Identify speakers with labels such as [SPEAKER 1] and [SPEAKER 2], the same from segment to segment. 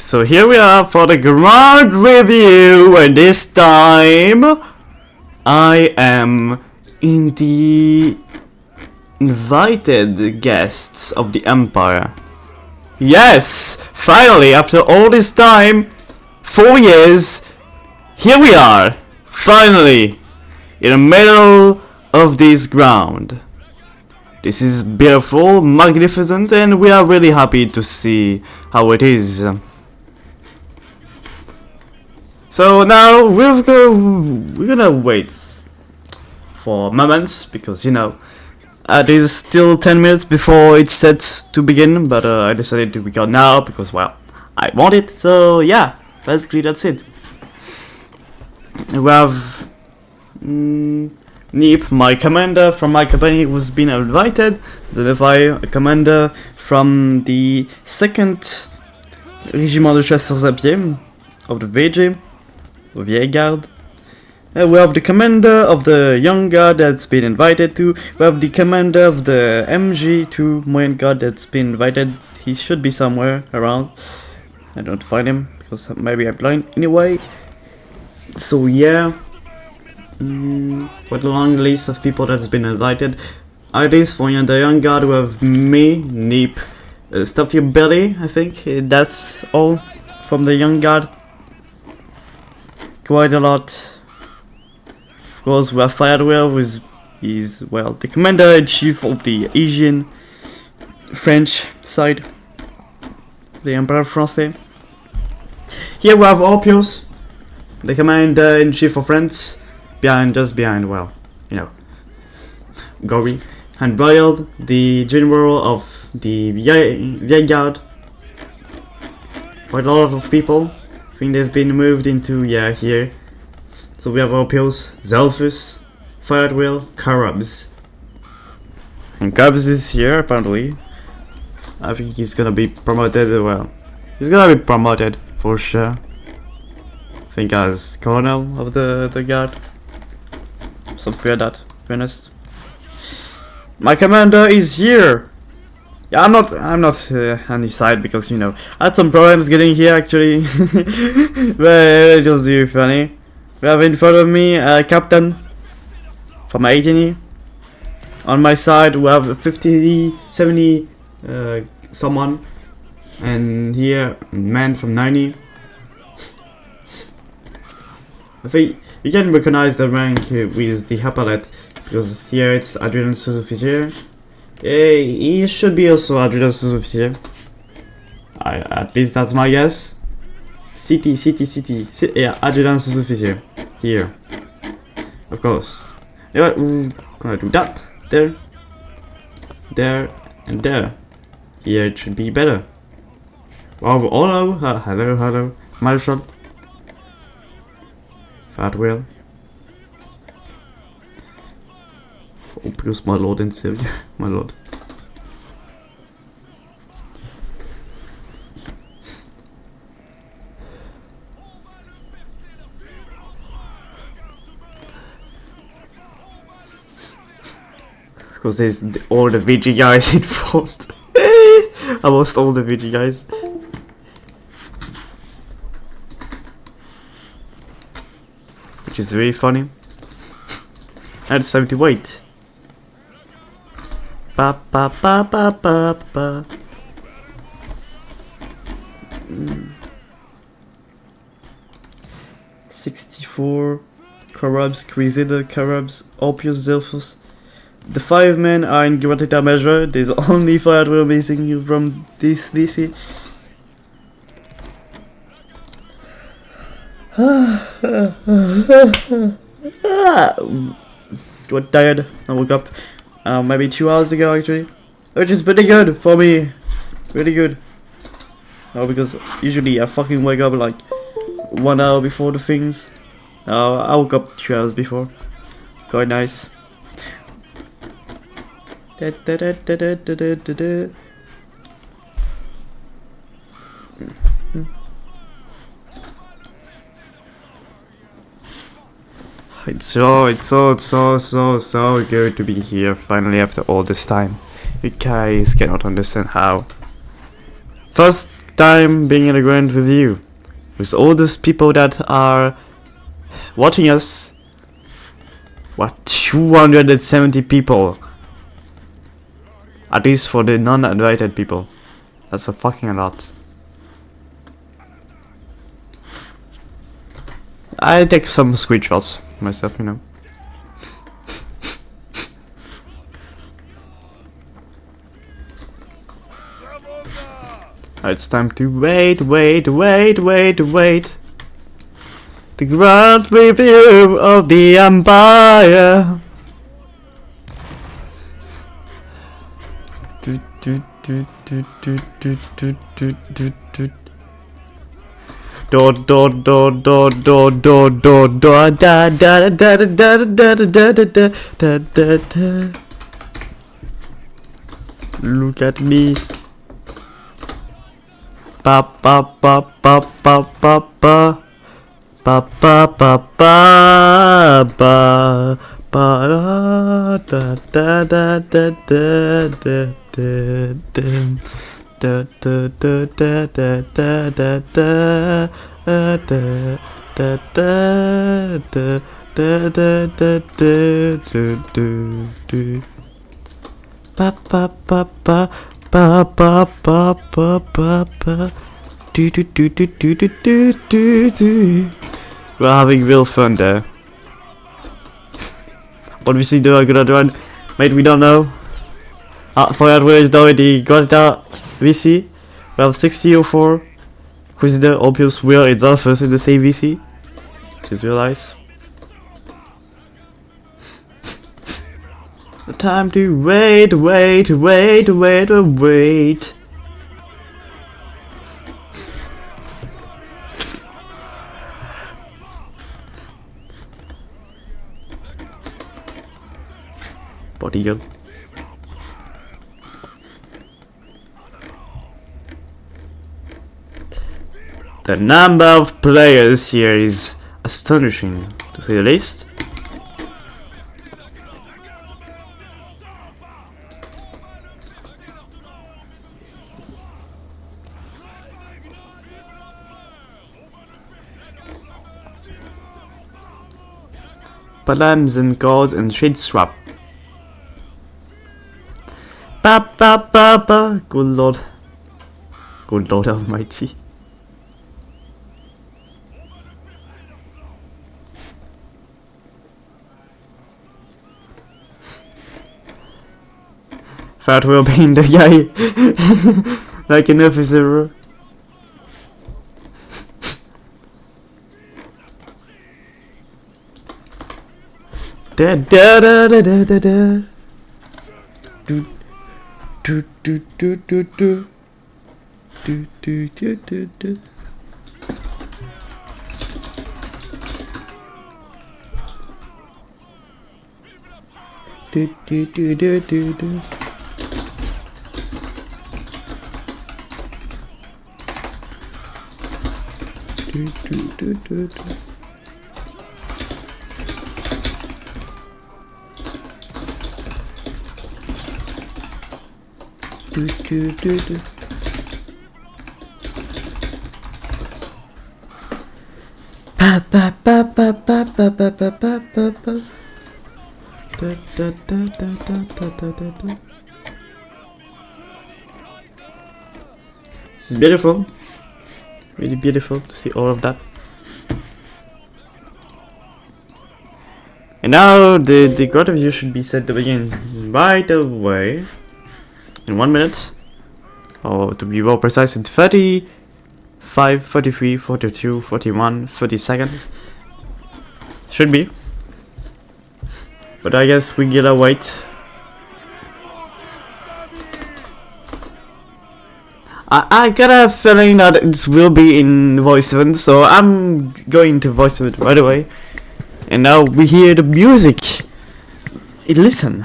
[SPEAKER 1] so here we are for the ground review, and this time I am in the invited guests of the Empire. Yes, finally, after all this time, 4 years, here we are, finally, in the middle of this ground. This is beautiful, magnificent, and we are really happy to see how it is. So now we're gonna wait for moments, because you know it is still 10 minutes before it's set to begin, but I decided to record now because, well, I want it. So yeah, basically that's it. We have Neeb, my commander from my company, who's been invited. The commander from the 2nd Régiment de Chasseurs à Pied of the VG, Vieille Garde. We have the commander of the Young Guard that's been invited to. We have the commander of the MG2 Moyen Guard that's been invited. He should be somewhere around. I don't find him because maybe I'm blind. Anyway, so yeah. Quite a long list of people that's been invited. IDs for the Young Guard, we have me, Neeb, Stuffyoubilly, I think. That's all from the Young Guard. Quite a lot. Of course, we have FireAtWill, who is, well, the commander-in-chief of the Asian French side, the Emperor Français. Here we have Phyrrius, the commander-in-chief of France. Just behind, well, you know, Gory, and Boiled, the general of the Vieille Garde. Quite a lot of people. I think they've been moved into, yeah, here. So we have Phyrrius, Zelphus, FireAtWill, cuhrabs. And cuhrabs is here, apparently. I think he's gonna be promoted, well, he's gonna be promoted, for sure. I think as colonel of the guard. Something like that, to be honest. My commander is here. Yeah, I'm not on his side because, you know, I had some problems getting here actually. But it was really funny. We have in front of me a captain from 18E. On my side we have 50, 70 someone, and here man from 90. I think you can recognize the rank with the epaulet, because here it's Adjudant Sous-Officier. He should be also Adjudant Sous-Officier. At least that's my guess. City, yeah, Adjudant Sous-Officier. Here. Of course. Anyway, we're gonna do that. There, and there. Here it should be better. Wow, hello, Marshal. FireAtWill. Oh, plus my lord and savior, my lord. Because there's all the VG guys in front. Almost all the VG guys. Which is very funny. And it's time to wait. Ba ba ba ba ba ba. 64 cuhrabs, Crusader cuhrabs, Phyrrius, Zelphus. The 5 men are in great measure. There's only FireAtWill missing from this VC. Got tired. I woke up maybe 2 hours ago actually, which is pretty good for me. Really good. No, because usually I fucking wake up like 1 hour before the things. I woke up 2 hours before. Quite nice. It's so good to be here finally after all this time. You guys cannot understand how. First, time being in the ground with you. With all those people that are watching us. What, 270 people? At least for the non-invited people. That's a fucking lot. I take some screenshots myself, you know. It's time to wait. The grand review of the Empire. Look at me. Pa pa pa pa pa pa pa pa pa pa pa pa pa da da da da da da da da da da da da da da pa pa pa pa pa pa pa pa pa pa do do do do do do do do do. We're having real fun there. What we see do a good run, mate, we don't know. FireAtWill is already got it out. VC. We have 6004. Consider obvious wheel it's our first in the same VC. Just realize. The time to wait. Bodyguard. The number of players here is astonishing, to say the least. Palams and guards and shade swap. Ba ba ba ba. Good lord. Good lord almighty. FireAtWill being the guy. Like an officer. Da da da da da da da. Do do do do do do do do do do do. Do do do do do do. Do do do do do. Do do do do. Pa pa pa pa pa pa pa pa pa pa pa. Da da da da da da da da. This is beautiful. Really beautiful to see all of that. And now the God of You should be set to begin right away. In 1 minute, or to be more precise, in 35, 43, 42, 41, 30 seconds. Should be. But I guess we gotta wait. I got a feeling that it will be in voice event, so I'm going to voice event right away. And now we hear the music. Listen.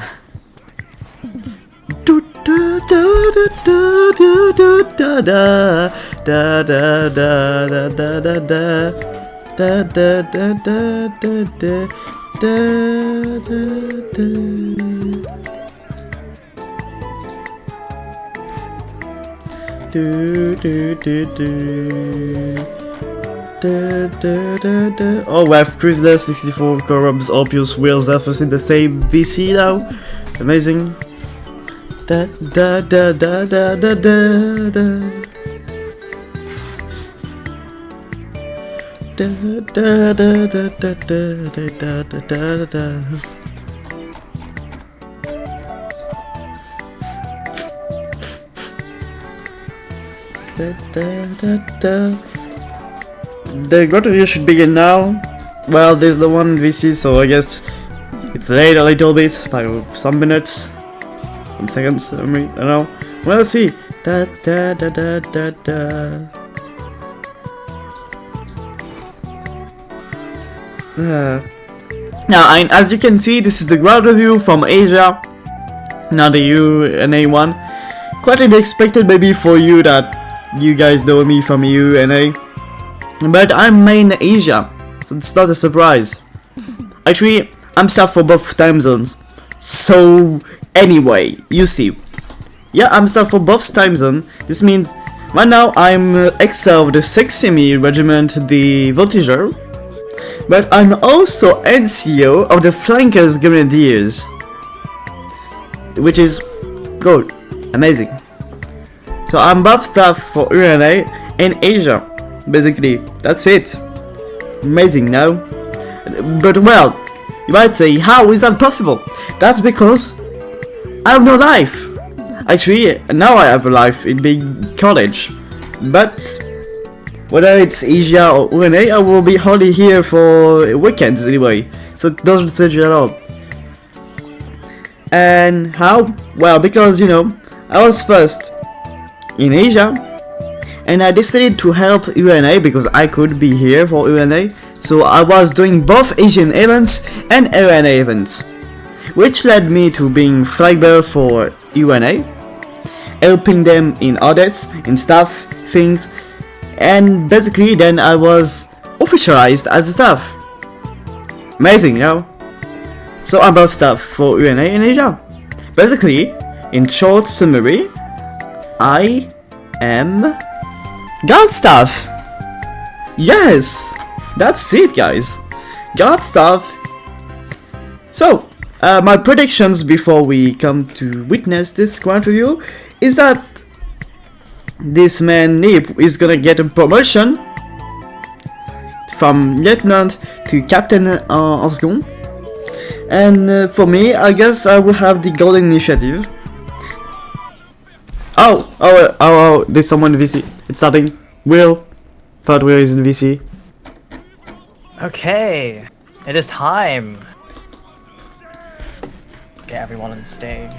[SPEAKER 1] Da da da da da da da da da da da da da da da da da da da da. Oh, we have Crusader, 64, Cuhrabs, Opus, Will, Zephyrus in the same VC now. Amazing. The Grand Review should begin now. Well, there's the one VC, so I guess it's late a little bit by some minutes, some seconds. I don't know. Well, let's see. Now, and as you can see, this is the Grand Review from Asia, not the UNA one. Quite a bit expected maybe for you that you guys know me from UNA, but I'm main Asia, so it's not a surprise. Actually, I'm sub for both time zones. So anyway, you see, yeah, I'm sub for both time zones. This means right now I'm XL of the 6th Semi Regiment, the Voltigeur, but I'm also NCO of the Flankers Grenadiers, which is good, amazing. So I'm buff staff for UNA in Asia, basically. That's it. Amazing, no? But well, you might say, how is that possible? That's because I have no life. Actually, now I have a life in big college. But whether it's Asia or UNA, I will be only here for weekends anyway. So it doesn't change at all. And how? Well, because, you know, I was first in Asia, and I decided to help UNA because I could be here for UNA, so I was doing both Asian events and UNA events, which led me to being flag bearer for UNA, helping them in audits, in stuff, things, and basically then I was officialized as a staff. Amazing, you know? So I'm both staff for UNA in Asia. Basically, in short summary, I am Guard staff. Yes, that's it, guys. Guard staff. So, my predictions before we come to witness this Grand Review is that this man Neeb is gonna get a promotion from Lieutenant to Captain of Second. And for me, I guess I will have the Golden Initiative. Oh, there's someone in VC. It's starting. Will. Third Will is in VC.
[SPEAKER 2] Okay, it is time. Get everyone on stage.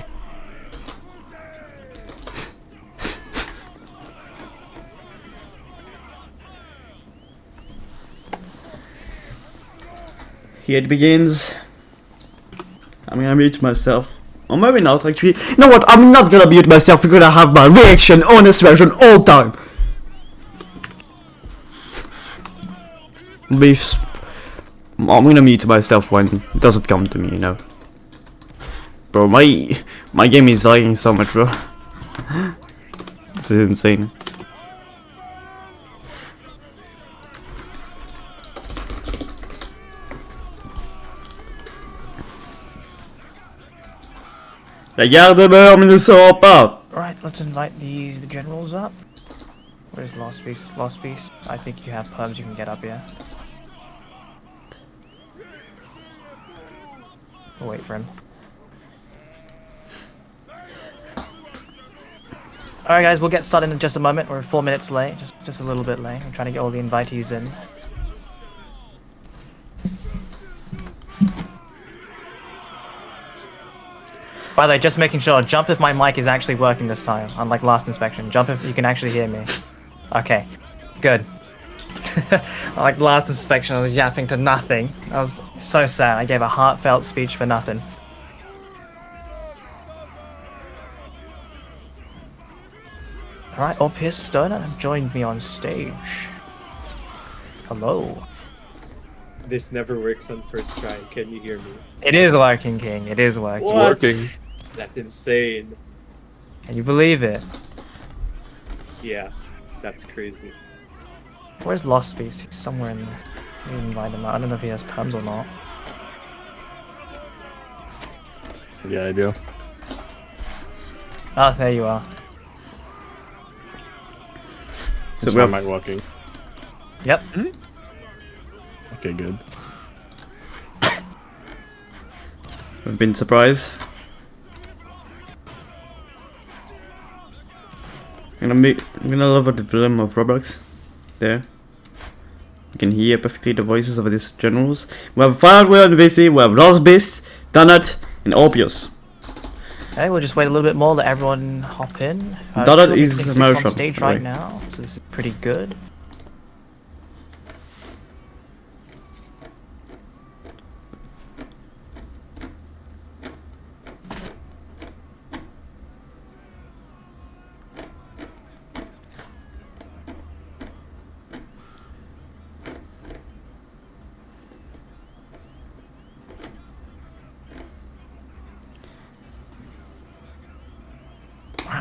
[SPEAKER 1] Here it begins. I'm gonna mute myself. Or maybe not, actually. You know what? I'm not gonna mute myself. We're gonna have my reaction, honest version, all time. Beefs. I'm gonna mute myself when it doesn't come to me, you know. Bro, my game is lagging so much, bro. This is insane. La garde meurt, mais ne sera pas.
[SPEAKER 2] Alright, let's invite the generals up. Where's Last Piece? Last Piece? I think you have pubs you can get up here. We'll wait for him. Alright guys, we'll get started in just a moment. We're 4 minutes late, just a little bit late. I'm trying to get all the invitees in. By the way, just making sure, jump if my mic is actually working this time, unlike last inspection. Jump if you can actually hear me. Okay, good. Like last inspection, I was yapping to nothing. I was so sad. I gave a heartfelt speech for nothing. Alright, Officier Stoner have joined me on stage. Hello.
[SPEAKER 3] This never works on first try. Can you hear me?
[SPEAKER 2] It is working, King. It is working.
[SPEAKER 3] What? Working. That's insane.
[SPEAKER 2] Can you believe it?
[SPEAKER 3] Yeah, that's crazy.
[SPEAKER 2] Where's Lost Beast? He's somewhere in there. We can invite him out. I don't know if he has perms or not.
[SPEAKER 4] Yeah, I do.
[SPEAKER 2] Ah, there you are.
[SPEAKER 4] So
[SPEAKER 1] we have-
[SPEAKER 4] am I walking?
[SPEAKER 2] Yep.
[SPEAKER 4] Okay, good.
[SPEAKER 1] I've been surprised. I'm gonna lower the volume of Roblox. There. You can hear perfectly the voices of these generals. We have FireAtWill and VC, we have Lost Beast, Donut, and Orpius.
[SPEAKER 2] Okay, we'll just wait a little bit more, let everyone hop in.
[SPEAKER 1] Donut is
[SPEAKER 2] 226
[SPEAKER 1] Marisha,
[SPEAKER 2] on stage
[SPEAKER 1] by the
[SPEAKER 2] right
[SPEAKER 1] way.
[SPEAKER 2] now, so this is pretty good.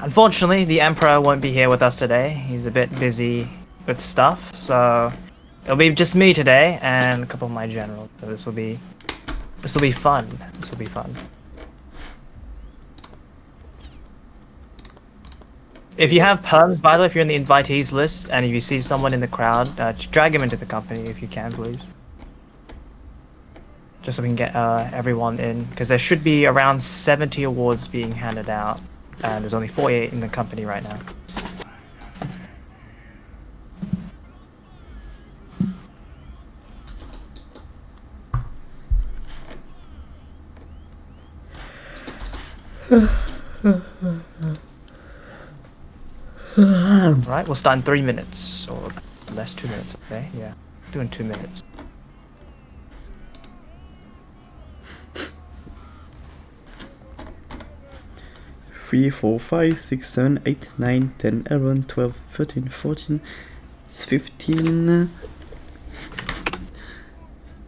[SPEAKER 2] Unfortunately, the Emperor won't be here with us today. He's a bit busy with stuff, so it'll be just me today and a couple of my generals. So this will be fun. This will be fun. If you have perms, by the way, if you're in the invitees list and if you see someone in the crowd, drag him into the company if you can, please. Just so we can get everyone in, because there should be around 70 awards being handed out. And there's only 48 in the company right now. Right, we'll start in 3 minutes, or less, 2 minutes, okay? Yeah, doing 2 minutes.
[SPEAKER 1] 3, 4, 5, 6, 7, 8, 9, 10, 11, 12, 13, 14, 15,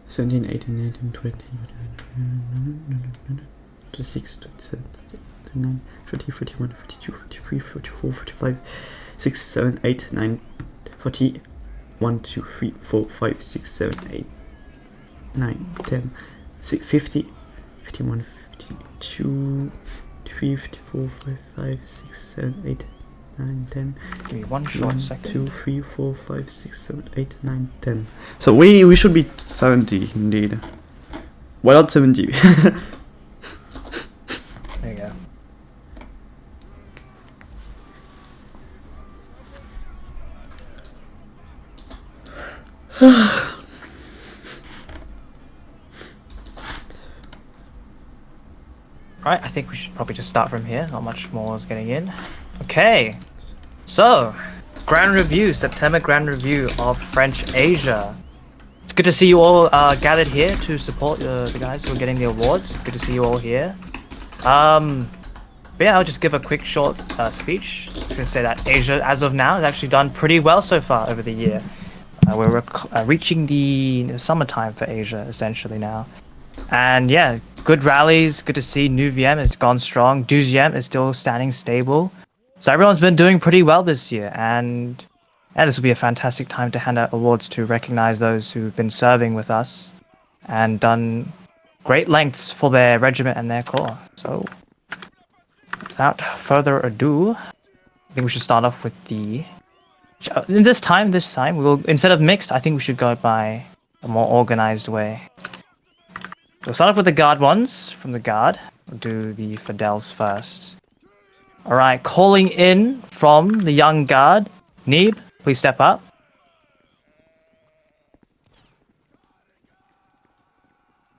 [SPEAKER 1] 17, 18, 19, 20, 26, 27, 29, 30, 31, 32, 33, 34, 35, 6, 7, 8, 9, 40, 1, 2, 3, 4, 5, 6, 7, 8, 9, 10, 50, 51, 52, 53, 54, 55, 6, 7, 8, 9, 10.
[SPEAKER 2] Give me one short second.
[SPEAKER 1] 2, 3, 4, 5, 6, 7, 8, 9, 10. So we should be 70 indeed. Why not 70?
[SPEAKER 2] There you go. Right, I think we should probably just start from here. Not much more is getting in. Okay, so grand review, September grand review of French Asia. It's good to see you all gathered here to support the guys who are getting the awards. Good to see you all here. But yeah, I'll just give a quick short speech. Just gonna say that Asia, as of now, has actually done pretty well so far over the year. We're reaching the summertime for Asia essentially now. And yeah, good rallies. Good to see Neuvième has gone strong. Deuxième is still standing stable. So everyone's been doing pretty well this year, and yeah, this will be a fantastic time to hand out awards to recognize those who've been serving with us and done great lengths for their regiment and their corps. So without further ado, I think we should start off with the. This time we'll, instead of mixed, I think we should go by a more organized way. We'll start off with the guard ones from the guard. We'll do the Fidèles first. Alright, calling in from the young guard. Neeb, please step up.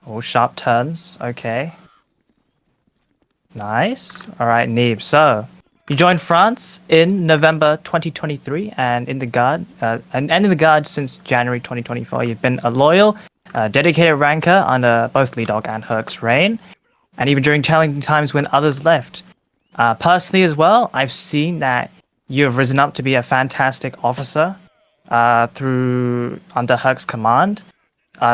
[SPEAKER 2] Oh, sharp turns. Okay. Nice. Alright, Neeb. So, you joined France in November 2023 and in the guard, and in the guard since January 2024. You've been a loyal, dedicated ranker under both Lee Dog and Herc's reign, and even during challenging times when others left. Personally as well, I've seen that you have risen up to be a fantastic officer through under Herc's command.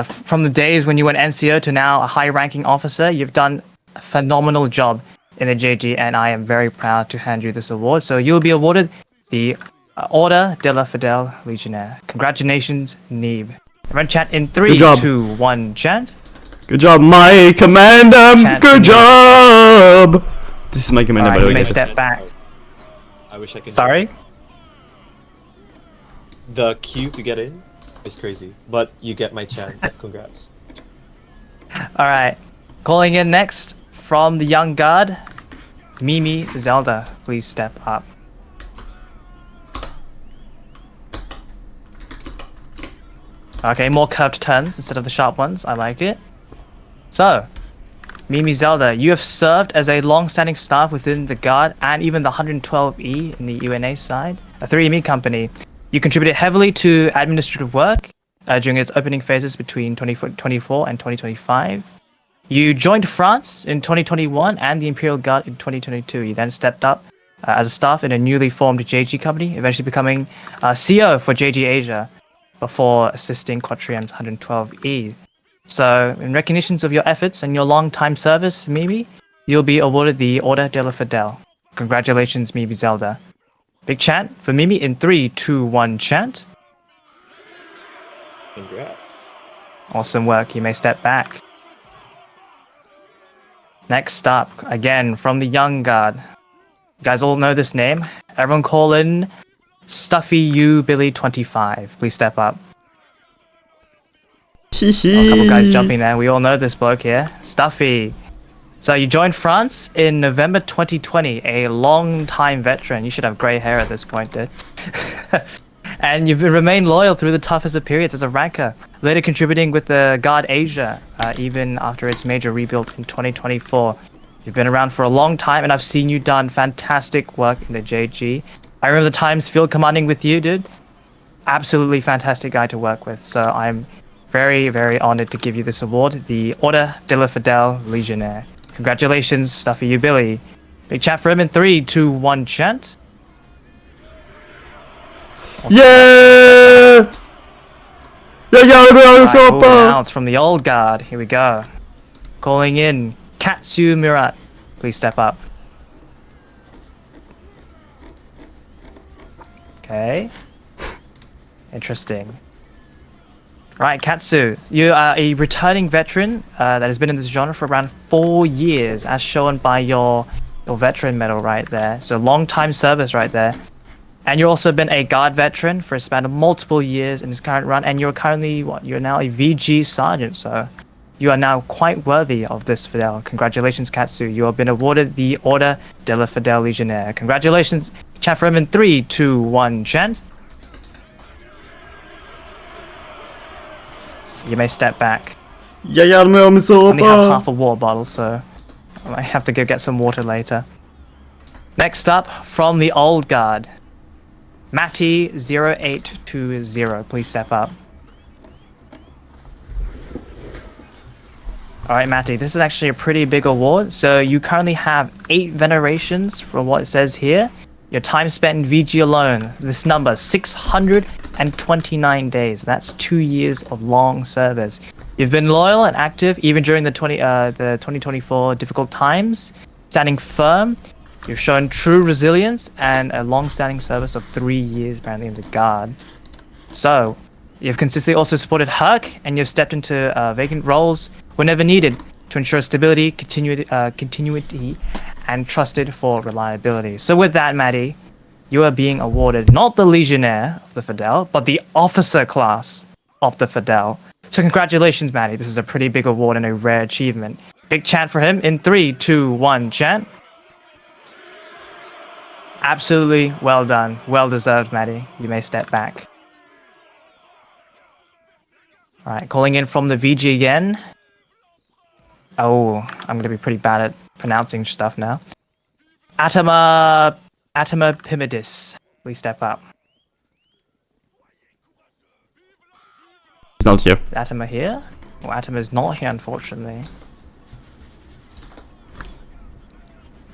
[SPEAKER 2] From the days when you went NCO to now a high-ranking officer, you've done a phenomenal job in the JG, and I am very proud to hand you this award. So you'll be awarded the Order de la Fidèle Légionnaire. Congratulations, Neeb. Everyone chant in 3,
[SPEAKER 1] Good job.
[SPEAKER 2] 2, 1, chant.
[SPEAKER 1] Good job, my commander.
[SPEAKER 2] Chant
[SPEAKER 1] Good
[SPEAKER 2] to me.
[SPEAKER 1] job. This is my commander, by
[SPEAKER 2] Alright,
[SPEAKER 1] the
[SPEAKER 2] you may
[SPEAKER 1] way.
[SPEAKER 2] step back.
[SPEAKER 3] I wish I could.
[SPEAKER 2] Sorry?
[SPEAKER 3] The queue to get in is crazy, but you get my chant. Congrats.
[SPEAKER 2] Alright. Calling in next from the Young Guard, Mimi Zelda. Please step up. Okay, more curved turns instead of the sharp ones. I like it. So, Mimi Zelda, you have served as a long-standing staff within the Guard and even the 112E in the UNA side, a 3ME company. You contributed heavily to administrative work during its opening phases between 2024 and 2025. You joined France in 2021 and the Imperial Guard in 2022. You then stepped up as a staff in a newly formed JG company, eventually becoming CEO for JG Asia before assisting Quatrium's 112E. So, in recognition of your efforts and your long-time service, Mimi, you'll be awarded the Order de la Fidèle. Congratulations, Mimi Zelda. Big chant for Mimi in 3, 2, 1, chant.
[SPEAKER 3] Congrats.
[SPEAKER 2] Awesome work, you may step back. Next up, again, from the Young Guard. You guys all know this name. Everyone call in Stuffyoubilly 25. Please step up.
[SPEAKER 1] Hee
[SPEAKER 2] A couple guys jumping there. We all know this bloke here. Stuffy. So you joined France in November 2020, a long-time veteran. You should have grey hair at this point, dude. And you've remained loyal through the toughest of periods as a ranker, later contributing with the Guard Asia, even after its major rebuild in 2024. You've been around for a long time, and I've seen you done fantastic work in the JG. I remember the times field commanding with you, dude. Absolutely fantastic guy to work with. So I'm very, very honored to give you this award, the Order de la Fidèle Légionnaire. Congratulations, Stuffyoubilly. Big chant for him in 3, 2, 1, chant.
[SPEAKER 1] Yeah!
[SPEAKER 2] Now it's from the old guard. Here we go. Calling in KatsuMurat. Please step up. Okay. Interesting. Right, Katsu, you are a returning veteran that has been in this genre for around 4 years, as shown by your veteran medal right there. So long time service right there. And you've also been a guard veteran for a span of multiple years in this current run, and you're currently, you're now a VG sergeant, so you are now quite worthy of this Fidèle. Congratulations, Katsu. You have been awarded the Order de la Fidèle Légionnaire. Congratulations. Chant for him in 3, 2, 1, chant. You may step back. I only have half a water bottle, so I might have to go get some water later. Next up, from the old guard, Matty0820. Please step up. Alright, Matty, this is actually a pretty big award. So you currently have 8 venerations from what it says here. Your time spent in VG alone, this number, 629 days. That's 2 years of long service. You've been loyal and active even during the 2024 difficult times, standing firm. You've shown true resilience and a long-standing service of 3 years apparently in the Guard. So, you've consistently also supported Herc, and you've stepped into vacant roles whenever needed to ensure stability, continuity, and trusted for reliability. So with that, Maddie, you are being awarded not the Légionnaire of the Fidèle, but the Officer class of the Fidèle. So congratulations, Maddie. This is a pretty big award and a rare achievement. Big chant for him in 3, 2, 1, chant. Absolutely well done. Well deserved, Maddie. You may step back. Alright, calling in from the VG again. Oh, I'm going to be pretty bad at pronouncing stuff now. Atamapimadiss. Please step up.
[SPEAKER 1] It's not here.
[SPEAKER 2] Is Atama here? Well, Atama is not here, unfortunately.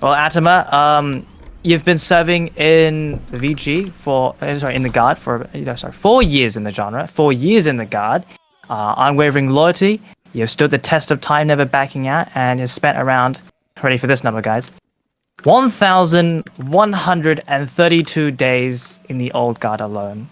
[SPEAKER 2] Well, Atama, you've been serving in the VG for, in the Guard for, 4 years in the genre. 4 years in the Guard. Unwavering loyalty. You've stood the test of time, never backing out, and has spent around, ready for this number, guys, 1,132 days in the Old Guard alone.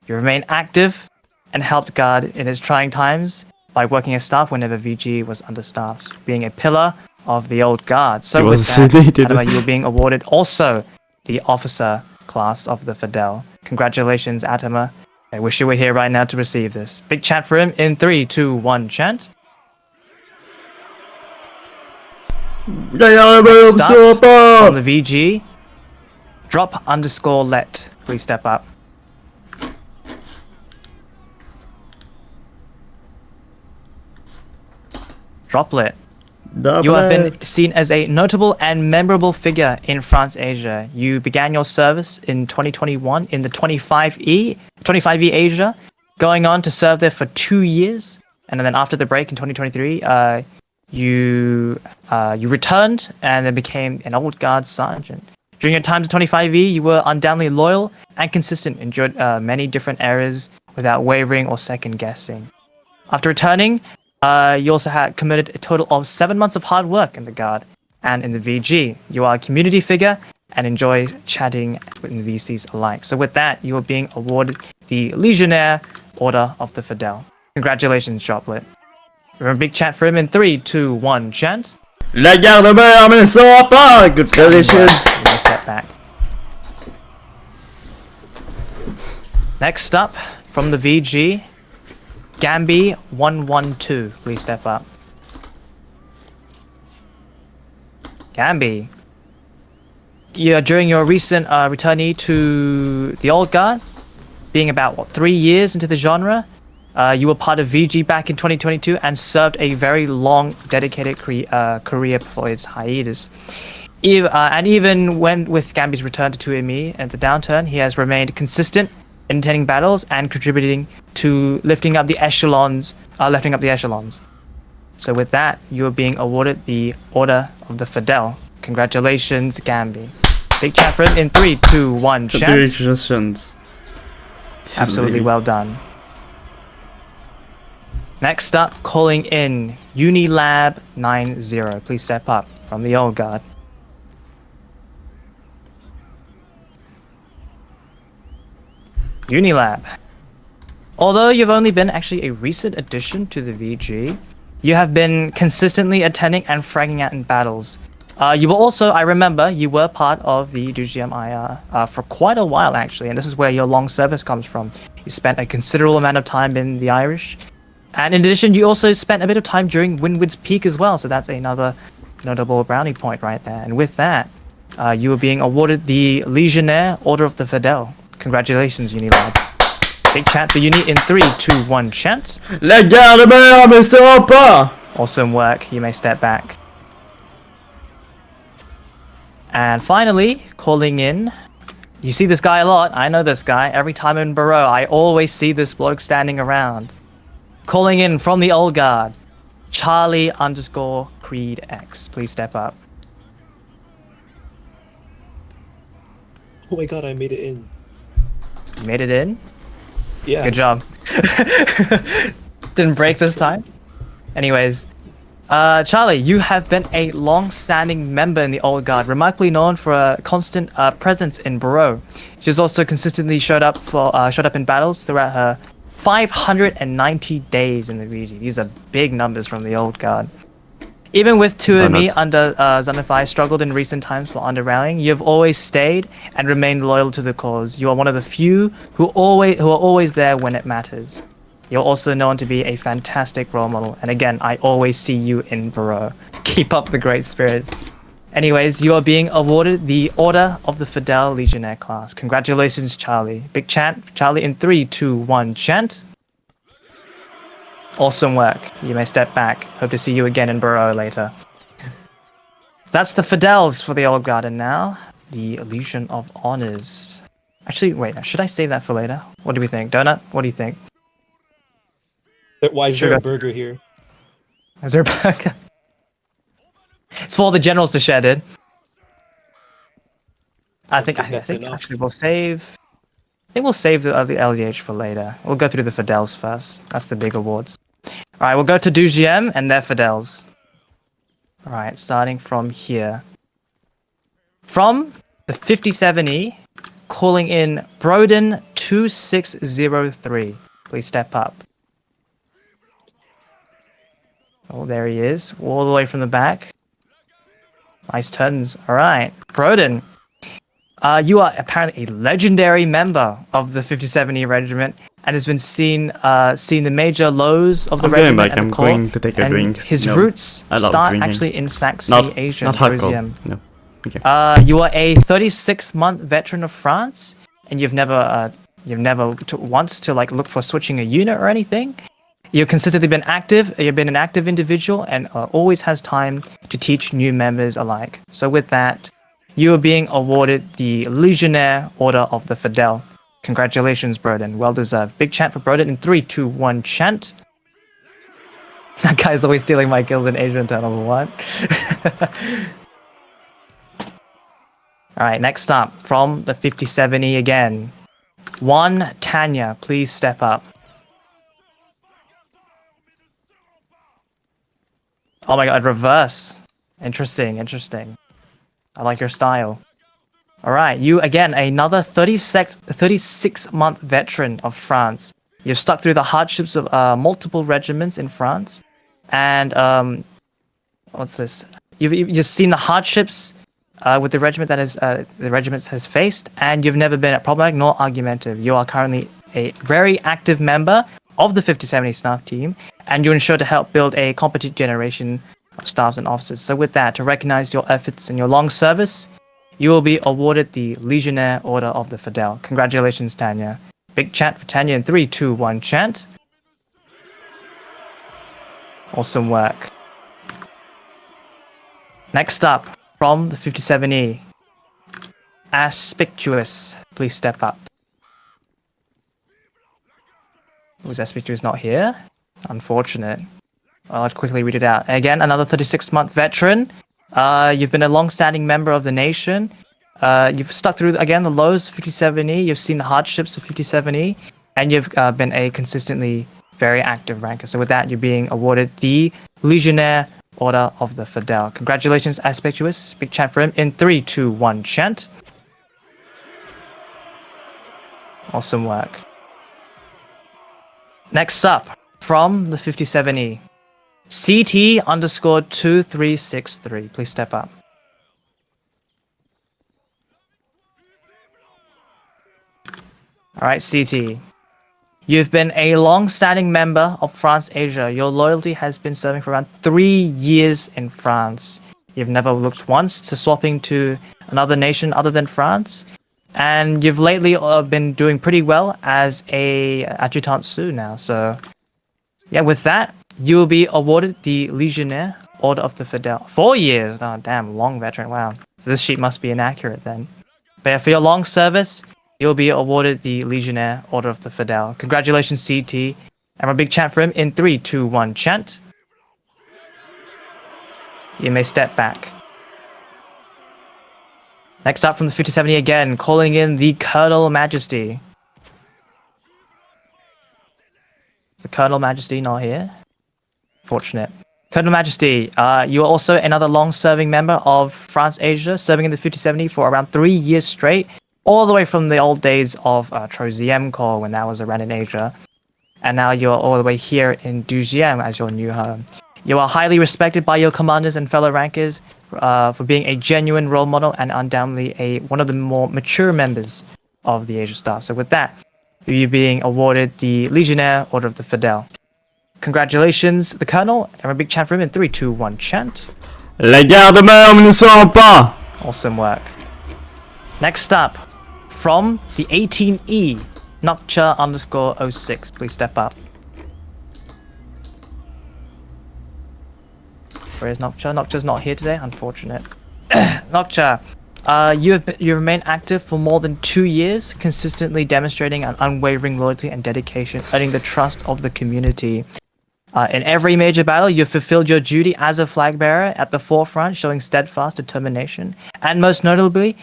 [SPEAKER 2] You remain active and helped Guard in its trying times by working as staff whenever VG was understaffed, being a pillar of the Old Guard. So with that, Atama, you were being awarded also the officer class of the Fidèle. Congratulations, Atama. I wish you were here right now to receive this. Big chant for him in 3, 2, 1, chant. Next up, from the VG, drop_let. Please step up. Droplet. You have been seen as a notable and memorable figure in France Asia. You began your service in 2021 in the 25E Asia, going on to serve there for 2 years, and then after the break in 2023, you returned and then became an Old Guard sergeant. During your times in 25E, you were undoubtedly loyal and consistent, enjoyed many different areas without wavering or second guessing. After returning, you also had committed a total of 7 months of hard work in the Guard and in the VG. You are a community figure and enjoy chatting with the VCs alike. So with that, you are being awarded the Légionnaire Ordre of the Fidèle. Congratulations, Droplet. Remember, big chant for him in 3, 2, 1, chant.
[SPEAKER 1] La Garde ne sera pas! Congratulations!
[SPEAKER 2] Step back. Next up, from the VG, Gambi 112, please step up. Gambi, during your recent returnee to the Old Guard, being about 3 years into the genre, you were part of VG back in 2022 and served a very long, dedicated career before its hiatus. And even when with Gambi's return to 2ME and the downturn, he has remained consistent in attending battles and contributing to lifting up the echelons. So with that, you are being awarded the Order of the Fidèle. Congratulations, Gambi. Big chat for him in 3, 2, 1, chant.
[SPEAKER 1] Congratulations.
[SPEAKER 2] Absolutely well done. Next up, calling in Unilab 90. Please step up from the Old Guard. Unilab. Although you've only been actually a recent addition to the VG, you have been consistently attending and fragging out in battles. You were also, I remember, you were part of the Deuxième IR for quite a while actually, and this is where your long service comes from. You spent a considerable amount of time in the Irish, and in addition, you also spent a bit of time during Windward's Peak as well, so that's another notable brownie point right there. And with that, you are being awarded the Légionnaire Ordre of the Fidèle. Congratulations, Unilab. Big chant for Uni in 3, 2, 1, chant.
[SPEAKER 1] La Garde ne sera pas!
[SPEAKER 2] Awesome work, you may step back. And finally, calling in, you see this guy a lot, I know this guy, every time in Barraux, I always see this bloke standing around. Calling in from the Old Guard, Charlie_Creed X, please step up.
[SPEAKER 3] Oh my god, I made it in.
[SPEAKER 2] You made it in?
[SPEAKER 3] Yeah.
[SPEAKER 2] Good job. Didn't break this time. Anyways, Charlie, you have been a long-standing member in the Old Guard, remarkably known for a constant presence in Barraux. She's also consistently showed up in battles throughout her 590 days in the VG. These are big numbers from the Old Guard. Even with 2ME under Zanify struggled in recent times for under-rallying, you have always stayed and remained loyal to the cause. You are one of the few who are always there when it matters. You're also known to be a fantastic role model, and again, I always see you in Barraux. Keep up the great spirits. Anyways, you are being awarded the Order of the Fidèle Legionnaire class. Congratulations, Charlie. Big chant, Charlie, in 3, 2, 1, chant. Awesome work. You may step back. Hope to see you again in Barraux later. That's the Fidèles for the Old Guard, and now the Legion of Honors. Actually, wait, should I save that for later? What do we think? Donut, what do you think?
[SPEAKER 3] Why is there a burger here?
[SPEAKER 2] Is there a burger? It's for all the generals to share, dude. I think actually we'll save. I think we'll save the LDH for later. We'll go through the Fidèles first. That's the big awards. Alright, we'll go to Deuxième and their Fidèles. Alright, starting from here. From the 57E, calling in Broden 2603. Please step up. Oh, there he is, all the way from the back. Nice turns. All right, Broden. You are apparently a legendary member of the 57E regiment and has been seen the major lows of the regiment and
[SPEAKER 1] I'm
[SPEAKER 2] the corps.
[SPEAKER 1] going to take a
[SPEAKER 2] and
[SPEAKER 1] drink.
[SPEAKER 2] His
[SPEAKER 1] No,
[SPEAKER 2] roots
[SPEAKER 1] I love
[SPEAKER 2] start
[SPEAKER 1] drinking.
[SPEAKER 2] actually in Saxony, Asia.
[SPEAKER 1] Not hardcore.
[SPEAKER 2] Deuxième.
[SPEAKER 1] No. Okay.
[SPEAKER 2] You are a 36-month veteran of France, and you've never took once to like look for switching a unit or anything. You've consistently been active. You've been an active individual, and always has time to teach new members alike. So with that, you are being awarded the Légionnaire Order of the Fidèle. Congratulations, Broden. Well deserved. Big chant for Broden in 3, 2, 1, chant. That guy's always stealing my kills in Asian Tunnel. What? Alright, next up, from the 57E again. One Tanya, please step up. Oh my god, reverse. Interesting. I like your style. Alright, you again, another 36-month veteran of France. You've stuck through the hardships of multiple regiments in France. And, what's this? You've seen the hardships with the regiment that the regiment has faced, and you've never been problematic nor argumentative. You are currently a very active member of the 57E staff team, and you ensure to help build a competent generation of staffs and officers. So with that, to recognize your efforts and your long service, you will be awarded the Légionnaire Order of the Fidèle. Congratulations, Tanya. Big chant for Tanya in 3, 2, 1, chant. Awesome work. Next up, from the 57E, Aspectsious, please step up. Was Aspectsious not here? Unfortunate. I'll quickly read it out. Again, another 36-month veteran. You've been a long-standing member of the nation. You've stuck through, again, the lows of 57E. You've seen the hardships of 57E. And you've been a consistently very active ranker. So with that, you're being awarded the Légionnaire Order of the Fidèle. Congratulations, Aspectsious. Big chant for him in 3, 2, 1, chant. Awesome work. Next up, from the 57E, CT_2363. Please step up. Alright, CT. You've been a long-standing member of France Asia. Your loyalty has been serving for around 3 years in France. You've never looked once to swapping to another nation other than France. And you've lately been doing pretty well as a adjutant sous now. So, yeah, with that, you will be awarded the Légionnaire Order of the Fidèle. 4 years! Oh, damn, long veteran. Wow. So this sheet must be inaccurate then. But yeah, for your long service, you'll be awarded the Légionnaire Order of the Fidèle. Congratulations, CT. And a big chant for him in 3, 2, 1, chant. You may step back. Next up from the 57E again, calling in the TheColonelMajesty. Is the TheColonelMajesty not here? Fortunate. TheColonelMajesty, you are also another long-serving member of France Asia, serving in the 57E for around 3 years straight, all the way from the old days of Deuxième Corps when that was around in Asia. And now you're all the way here in Deuxième as your new home. You are highly respected by your commanders and fellow rankers for being a genuine role model and undoubtedly one of the more mature members of the Asia staff. So with that, you're being awarded the Légionnaire Order of the Fidèle. Congratulations, the Colonel, and a big chant for him in 3, 2, 1, chant.
[SPEAKER 1] Les gardes meurent, mais ne sont pas!
[SPEAKER 2] Awesome work. Next up, from the 18E, Noctua_06, please step up. Where is Noctua? Noctua's not here today, unfortunate. Noctua, you remain active for more than 2 years, consistently demonstrating an unwavering loyalty and dedication, earning the trust of the community. In every major battle, you've fulfilled your duty as a flag bearer at the forefront, showing steadfast determination. And most notably,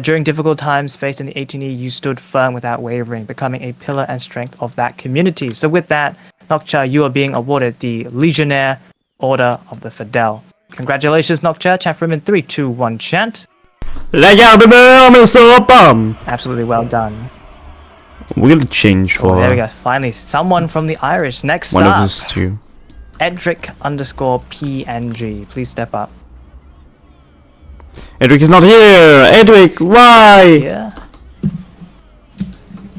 [SPEAKER 2] during difficult times faced in the 18E, you stood firm without wavering, becoming a pillar and strength of that community. So with that, Noctua, you are being awarded the Légionnaire Order of the Fidèle. Congratulations, Noctua. Chant for him in 3, 2, 1, chant.
[SPEAKER 1] La garde meurt, mais on sera pas.
[SPEAKER 2] Absolutely well done.
[SPEAKER 1] We're gonna change
[SPEAKER 2] Oh,
[SPEAKER 1] for
[SPEAKER 2] there we go. Finally, someone from the Irish. Next
[SPEAKER 1] one of
[SPEAKER 2] up,
[SPEAKER 1] us two.
[SPEAKER 2] Edric_PNG. Please step up.
[SPEAKER 1] Edric is not here! Edric, why?
[SPEAKER 2] Here.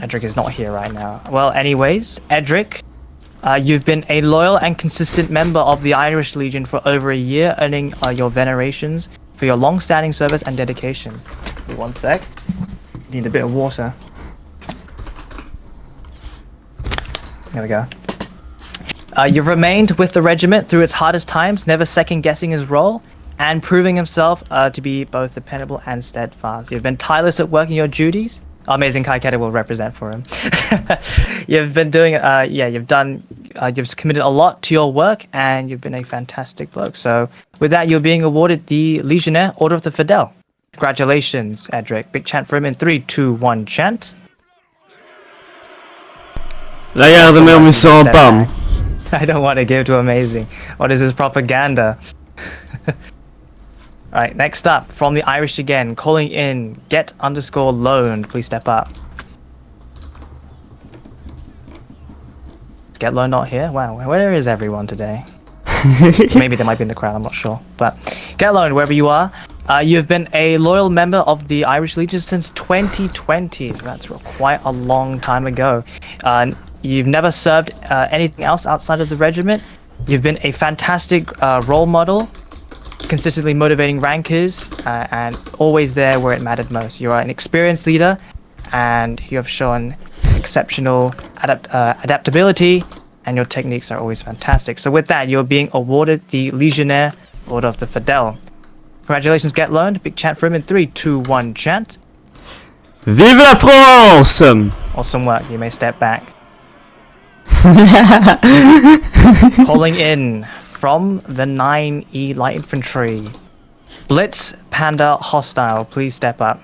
[SPEAKER 2] Edric is not here right now. Well, anyways, Edric, you've been a loyal and consistent member of the Irish Legion for over a year, earning your venerations for your long-standing service and dedication. One sec. Need a bit of water. There we go. You've remained with the regiment through its hardest times, never second-guessing his role, and proving himself to be both dependable and steadfast. You've been tireless at working your duties. Amazing Kaiketa will represent for him. You've been doing, you've committed a lot to your work, and you've been a fantastic bloke. So, with that, you're being awarded the Légionnaire Ordre of the Fidèle. Congratulations, Edric. Big chant for him in 3, 2, 1, chant.
[SPEAKER 1] La garde meurt, mais on sera pas.
[SPEAKER 2] I don't want to give to Amazing. What is this propaganda? Alright, next up, from the Irish again, calling in, get_loaned. Please step up. Is get loaned not here? Wow, where is everyone today? Maybe they might be in the crowd, I'm not sure. But get loaned wherever you are. You've been a loyal member of the Irish Legion since 2020. So that's quite a long time ago. You've never served anything else outside of the regiment. You've been a fantastic role model, consistently motivating rankers, and always there where it mattered most. You are an experienced leader, and you have shown exceptional adaptability, and your techniques are always fantastic. So with that, you're being awarded the Légionnaire Ordre of the Fidèle. Congratulations, get loaned. Big chant for him in 3, 2, 1, chant.
[SPEAKER 1] Vive la France!
[SPEAKER 2] Awesome work. You may step back. Calling in from the 9E Light Infantry, BlitzPandaHostile, please step up.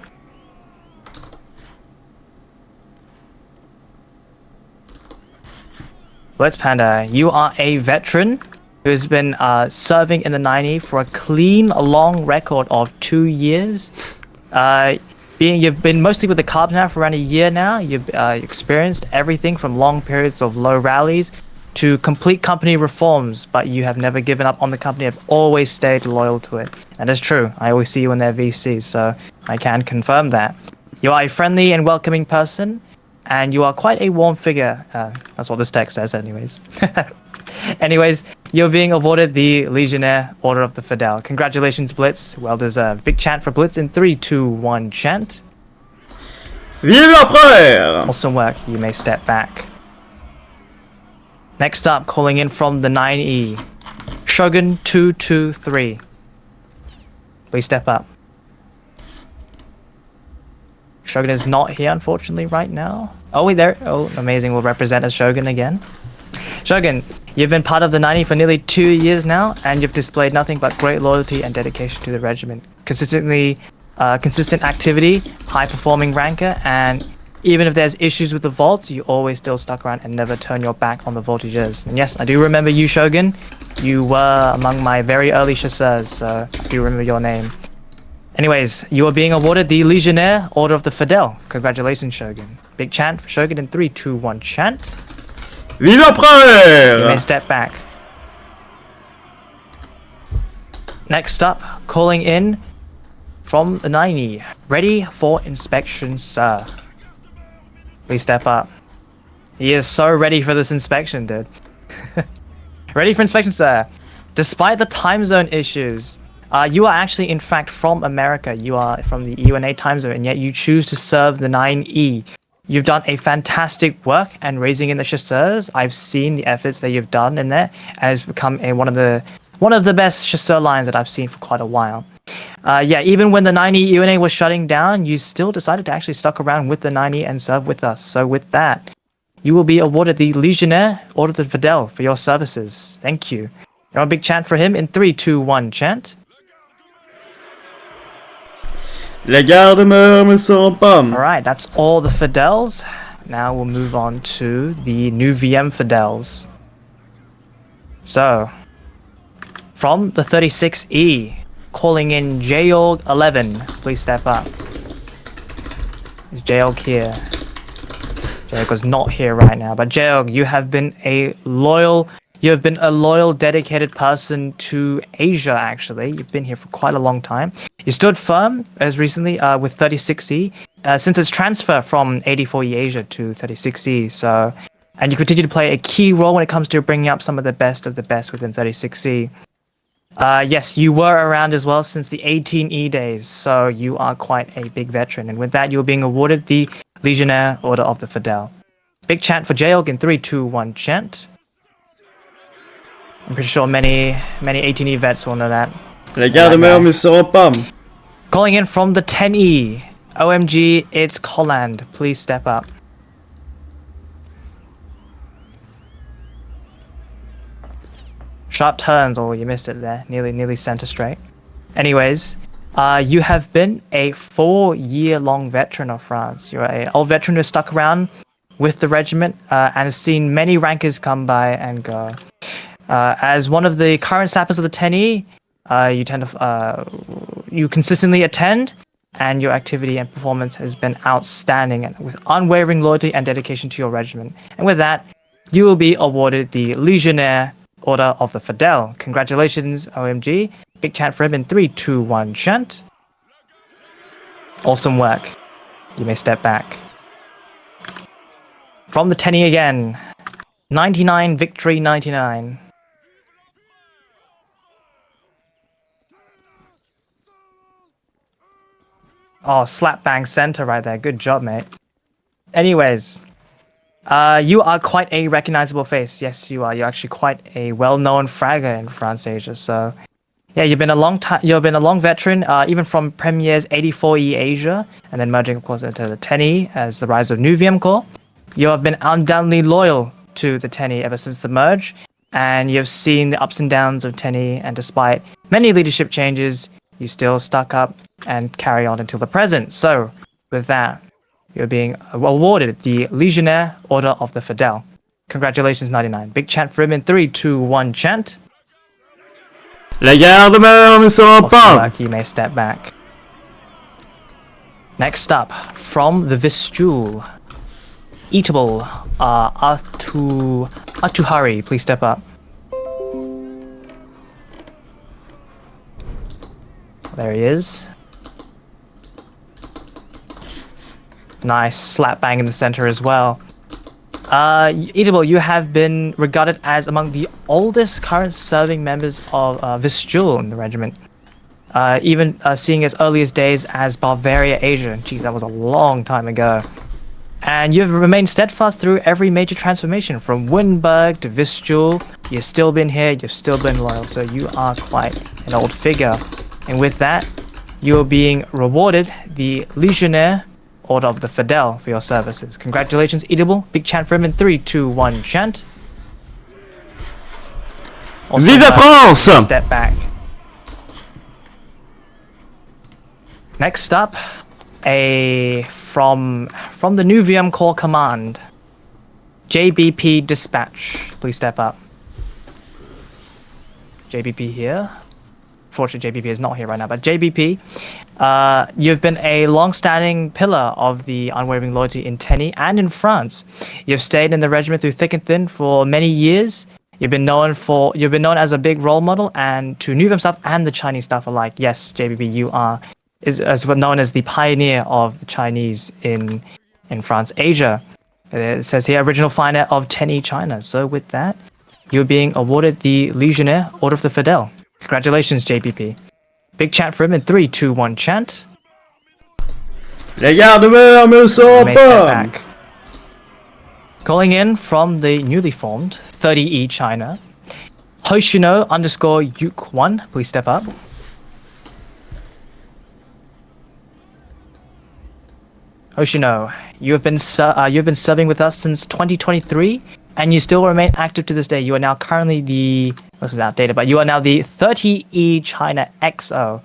[SPEAKER 2] BlitzPanda, you are a veteran who has been serving in the 9E for a clean, long record of 2 years. You've been mostly with the Carbs now for around a year now. You've experienced everything from long periods of low rallies to complete company reforms, but you have never given up on the company. Have always stayed loyal to it. And that's true. I always see you in their VCs, so I can confirm that. You are a friendly and welcoming person, and you are quite a warm figure. That's what this text says anyways. Anyways, you're being awarded the Légionnaire Ordre of the Fidèle. Congratulations, Blitz. Well deserved. Big chant for Blitz in 3, 2, 1, chant.
[SPEAKER 1] Vive la première!
[SPEAKER 2] Awesome work. You may step back. Next up, calling in from the 9E, Shogun223. Please step up. Shogun is not here, unfortunately, right now. Oh, wait, there. Oh, Amazing will represent as Shogun again. Shogun, you've been part of the 9E for nearly 2 years now, and you've displayed nothing but great loyalty and dedication to the regiment. Consistent activity, high-performing ranker, and even if there's issues with the vaults, you always still stuck around and never turn your back on the voltigeurs. And yes, I do remember you, Shogun. You were among my very early chasseurs, so I do remember your name. Anyways, you are being awarded the Légionnaire Ordre of the Fidèle. Congratulations, Shogun. Big chant for Shogun in 3, 2, 1, chant.
[SPEAKER 1] Vive la première!
[SPEAKER 2] You may step back. Next up, calling in from the 9E. Ready for inspection, sir. Please step up. He is so ready for this inspection, dude. Ready for inspection, sir. Despite the time zone issues, you are actually, in fact, from America. You are from the UNA time zone, and yet you choose to serve the 9E. You've done a fantastic work and raising in the chasseurs. I've seen the efforts that you've done in there, and it's become one of the best chasseur lines that I've seen for quite a while. Even when the 9E UNA was shutting down, you still decided to actually stuck around with the 9E and serve with us. So with that, you will be awarded the Légionnaire Ordre of the Fidèle for your services. Thank you. You want a big chant for him in 3, 2, 1, chant.
[SPEAKER 1] La garde meurt, mais sans pas.
[SPEAKER 2] Alright, that's all the Fidèles. Now we'll move on to the Neuvième Fidèles. So, from the 36E, calling in Georg 11. Please step up. Is Georg here? Georg is not here right now, but Georg, you have been a loyal, dedicated person to Asia. Actually, you've been here for quite a long time. You stood firm as recently with 36E since its transfer from 84E Asia to 36E. So, and you continue to play a key role when it comes to bringing up some of the best within 36E. Yes, you were around as well since the 18E days, so you are quite a big veteran. And with that, you're being awarded the Légionnaire Ordre of the Fidèle. Big chant for Georg in 3, 2, 1 chant. I'm pretty sure many 18E vets will know that.
[SPEAKER 1] Regarde-moi om så bum.
[SPEAKER 2] Calling in from the 10E. OmgItsColland, please step up. Sharp turns, oh, you missed it there. Nearly center straight. Anyways, you have been a 4-year-long veteran of France. You're an old veteran who stuck around with the regiment and has seen many rankers come by and go. As one of the current sappers of the 10E, you consistently attend, and your activity and performance has been outstanding and with unwavering loyalty and dedication to your regiment. And with that, you will be awarded the Légionnaire Ordre of the Fidèle. Congratulations, OMG. Big chant for him in 3, 2, 1 chant. Awesome work. You may step back. From the 10E again. 99 victory 99. Oh, slap bang center right there. Good job, mate. Anyways, you are quite a recognizable face. Yes, you are. You're actually quite a well-known fragger in France Asia. So, yeah, you've been a long time. You've been a long veteran, even from Premier's 84E Asia, and then merging, of course, into the 10E as the rise of Neuvième Corps. You have been undoubtedly loyal to the 10E ever since the merge, and you've seen the ups and downs of 10E. And despite many leadership changes, you still stuck up and carry on until the present. So, with that, you're being awarded the Légionnaire Ordre of the Fidèle. Congratulations, 99. Big chant for him in 3, 2, 1 chant.
[SPEAKER 1] Regarde-moi om så bum.
[SPEAKER 2] You may step back. Next up, from the Vistule, EatableAtuhari, please step up. There he is. Nice slap bang in the center as well. Eatable, you have been regarded as among the oldest current serving members of Vistule in the regiment. Even seeing as early as days as Bavaria Asia. Geez, that was a long time ago. And you've remained steadfast through every major transformation, from Wittenberg to Vistule. You've still been here, you've still been loyal, so you are quite an old figure. And with that, you're being rewarded the Légionnaire Ordre of the Fidèle for your services. Congratulations, Eatable. Big chant for him in 3, 2, 1 chant. Also,
[SPEAKER 1] Vive la France!
[SPEAKER 2] Step back. Next up, from the Neuvième Corps Command, JBPDdispatch. Please step up. JBP here. Fortunately, JBP is not here right now, but JBP, you've been a long-standing pillar of the unwavering loyalty in 10E and in France. You've stayed in the regiment through thick and thin for many years. You've been known as a big role model and to Neuvième staff and the Chinese staff alike. Yes, JBP, you are as well known as the pioneer of the Chinese in France Asia. It says here, original finder of 10E China. So with that, you're being awarded the Légionnaire Ordre of the Fidèle. Congratulations, JPP. Big chant for him in 3, 2, 1 chant.
[SPEAKER 1] Regarde-moi om så bum.
[SPEAKER 2] Calling in from the newly formed 30E China, Hoshino_Yuk1, please step up. Hoshino, you have been serving with us since 2023, and you still remain active to this day. You are now currently this is outdated, but you are now the 30E China XO.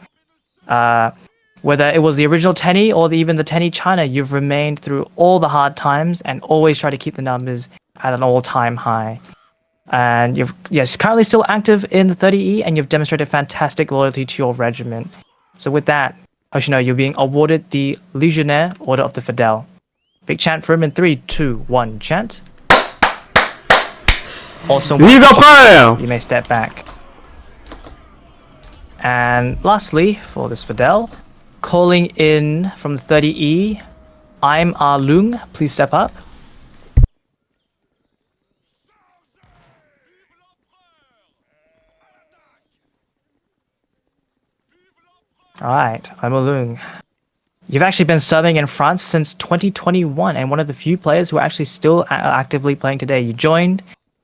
[SPEAKER 2] Whether it was the original 10E or even the 10E China, you've remained through all the hard times and always try to keep the numbers at an all-time high. And you've currently still active in the 30E, and you've demonstrated fantastic loyalty to your regiment. So with that, Hoshino, you're being awarded the Légionnaire Order of the Fidèle. Big chant for him in 3, 2, 1, chant. Awesome.
[SPEAKER 1] Vive après!
[SPEAKER 2] You may step back. And lastly, for this Fidèle, calling in from the 30E, iamloong, please step up. Alright, iamloong. You've actually been serving in France since 2021 and one of the few players who are actually still actively playing today. You joined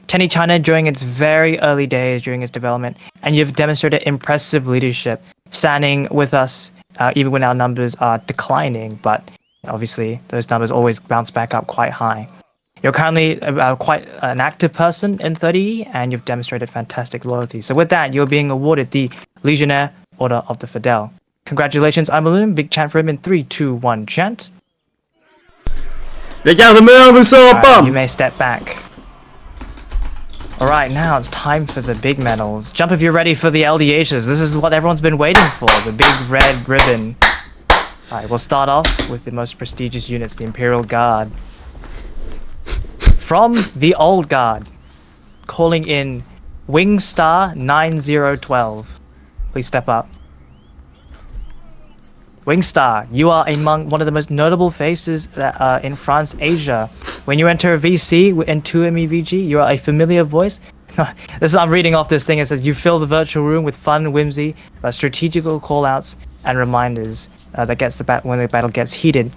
[SPEAKER 2] Tenny China during its very early days during its development, and you've demonstrated impressive leadership, standing with us even when our numbers are declining, but obviously those numbers always bounce back up quite high. You're currently quite an active person in 30E, and you've demonstrated fantastic loyalty. So with that, you're being awarded the Légionnaire Order of the Fidèle. Congratulations, iamloong. Big chant for him in 3, 2, 1, chant.
[SPEAKER 1] Les gardes ne seront pas!
[SPEAKER 2] You may step back. Alright, now it's time for the big medals. Jump if you're ready for the LDHs. This is what everyone's been waiting for, the big red ribbon. Alright, we'll start off with the most prestigious units, the Imperial Guard. From the Old Guard, calling in Wingstar 9012. Please step up. Wingstar, you are among one of the most notable faces that in France, Asia. When you enter a VC and 2ME VG, you are a familiar voice. I'm reading off this thing. It says you fill the virtual room with fun, whimsy, strategical callouts and reminders that gets when the battle gets heated.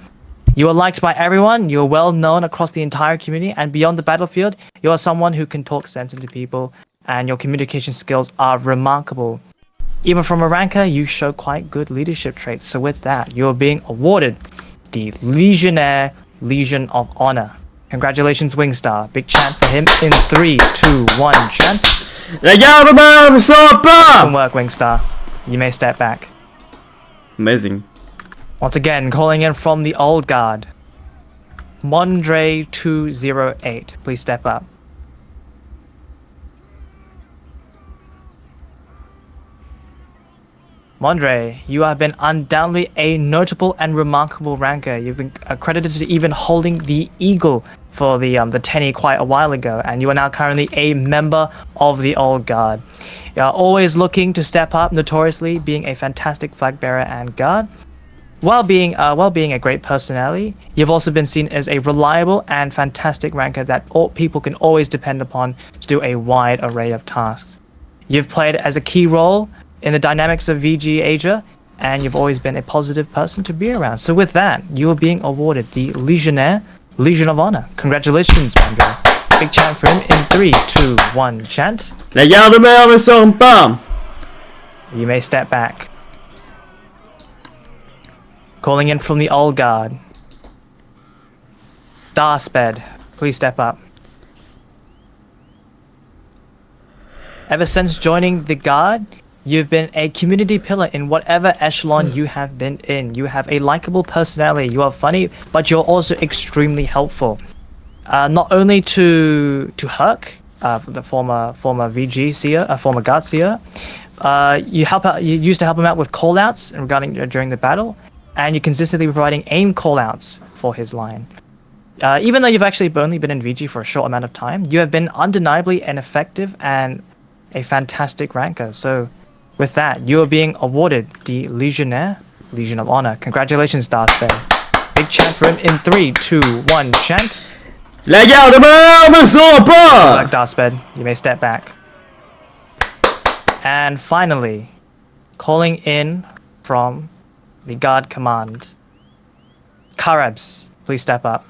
[SPEAKER 2] You are liked by everyone. You are well known across the entire community, and beyond the battlefield, you are someone who can talk sense into people, and your communication skills are remarkable. Even from a ranker, you show quite good leadership traits. So with that, you're being awarded the Légionnaire Legion of Honor. Congratulations, Wingstar. Big chant for him in 3, 2, 1, chant.
[SPEAKER 1] Les gardes ne seront pas!
[SPEAKER 2] Awesome work, Wingstar. You may step back.
[SPEAKER 1] Amazing.
[SPEAKER 2] Once again, calling in from the Old Guard. Mondre 208. Please step up. Mondre, you have been undoubtedly a notable and remarkable ranker. You've been accredited to even holding the Eagle for the Tenny quite a while ago, and you are now currently a member of the Old Guard. You are always looking to step up, notoriously being a fantastic flag bearer and guard. While being a great personality, you've also been seen as a reliable and fantastic ranker that all people can always depend upon to do a wide array of tasks. You've played as a key role in the dynamics of VG Asia, and you've always been a positive person to be around. So with that, you are being awarded the Légionnaire Legion of Honor. Congratulations, Mandra. Big chant for him in 3, 2, 1, chant.
[SPEAKER 1] Les gardes ne seront pas!
[SPEAKER 2] You may step back. Calling in from the Old Guard. DarSped, please step up. Ever since joining the Guard, you've been a community pillar in whatever echelon you have been in. You have a likable personality, you are funny, but you're also extremely helpful. Not only to Herc, the former VG seer, former Guard seer, you used to help him out with callouts regarding during the battle, and you're consistently providing aim callouts for his line. Even though you've actually only been in VG for a short amount of time, you have been undeniably an effective and a fantastic ranker. So with that, you are being awarded the Légionnaire Legion of Honor. Congratulations, DarSped. Big chant for him in 3, 2, 1, chant.
[SPEAKER 1] Les gardes ne seront pas!
[SPEAKER 2] Like DarSped, you may step back. And finally, calling in from the Guard Command. Cuhrabs, please step up.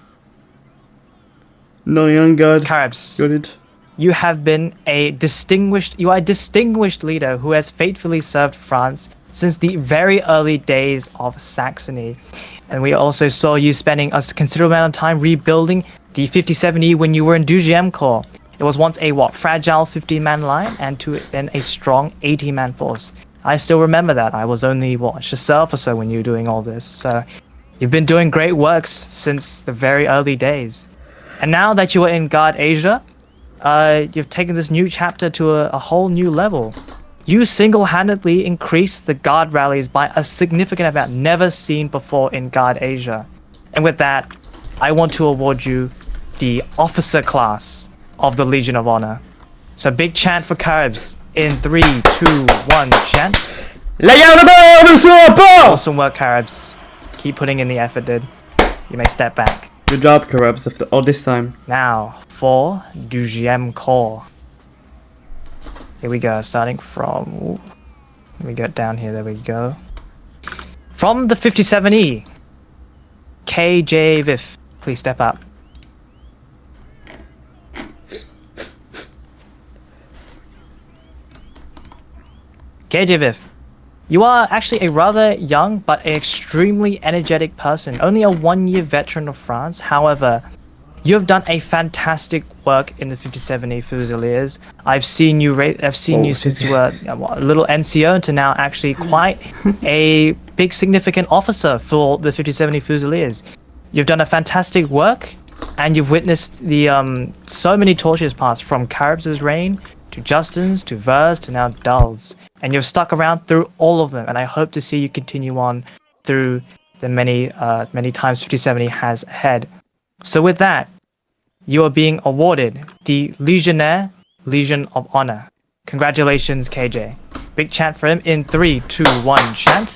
[SPEAKER 1] No, young guard.
[SPEAKER 2] Cuhrabs,
[SPEAKER 1] Got it.
[SPEAKER 2] you have been a distinguished leader who has faithfully served France since the very early days of Saxony. And we also saw you spending a considerable amount of time rebuilding the 57E when you were in Deuxième Corps. It was once a fragile 15-man line and then a strong 80-man force. I still remember that. I was only just an officer when you were doing all this. So you've been doing great works since the very early days. And now that you are in Guard Asia, you've taken this new chapter to a whole new level. You single-handedly increased the Guard rallies by a significant amount never seen before in Guard Asia. And with that, I want to award you the Officer class of the Legion of Honor. So big chant for cuhrabs in 3, 2, 1, chant. Awesome work, cuhrabs. Keep putting in the effort, dude. You may step back.
[SPEAKER 1] Good job, cuhrabs, after all this time.
[SPEAKER 2] Now, for Deuxième Corps. Here we go, starting from... Ooh, let me get down here, there we go. From the 57E, kjvif, please step up. kjvif, you are actually a rather young but extremely energetic person, only a 1-year veteran of France. However, you have done a fantastic work in the 57E Fusiliers. I've seen you since you were a little NCO to now actually quite a big significant officer for the 57E Fusiliers. You've done a fantastic work, and you've witnessed the so many tortures pass from cuhrabs' reign to Justin's to Ver's to now Dull's, and you've stuck around through all of them. And I hope to see you continue on through the many times 57E has ahead. So with that, you are being awarded the Légionnaire Légion of Honor. Congratulations, KJ. Big chant for him in 3, 2, 1, chant.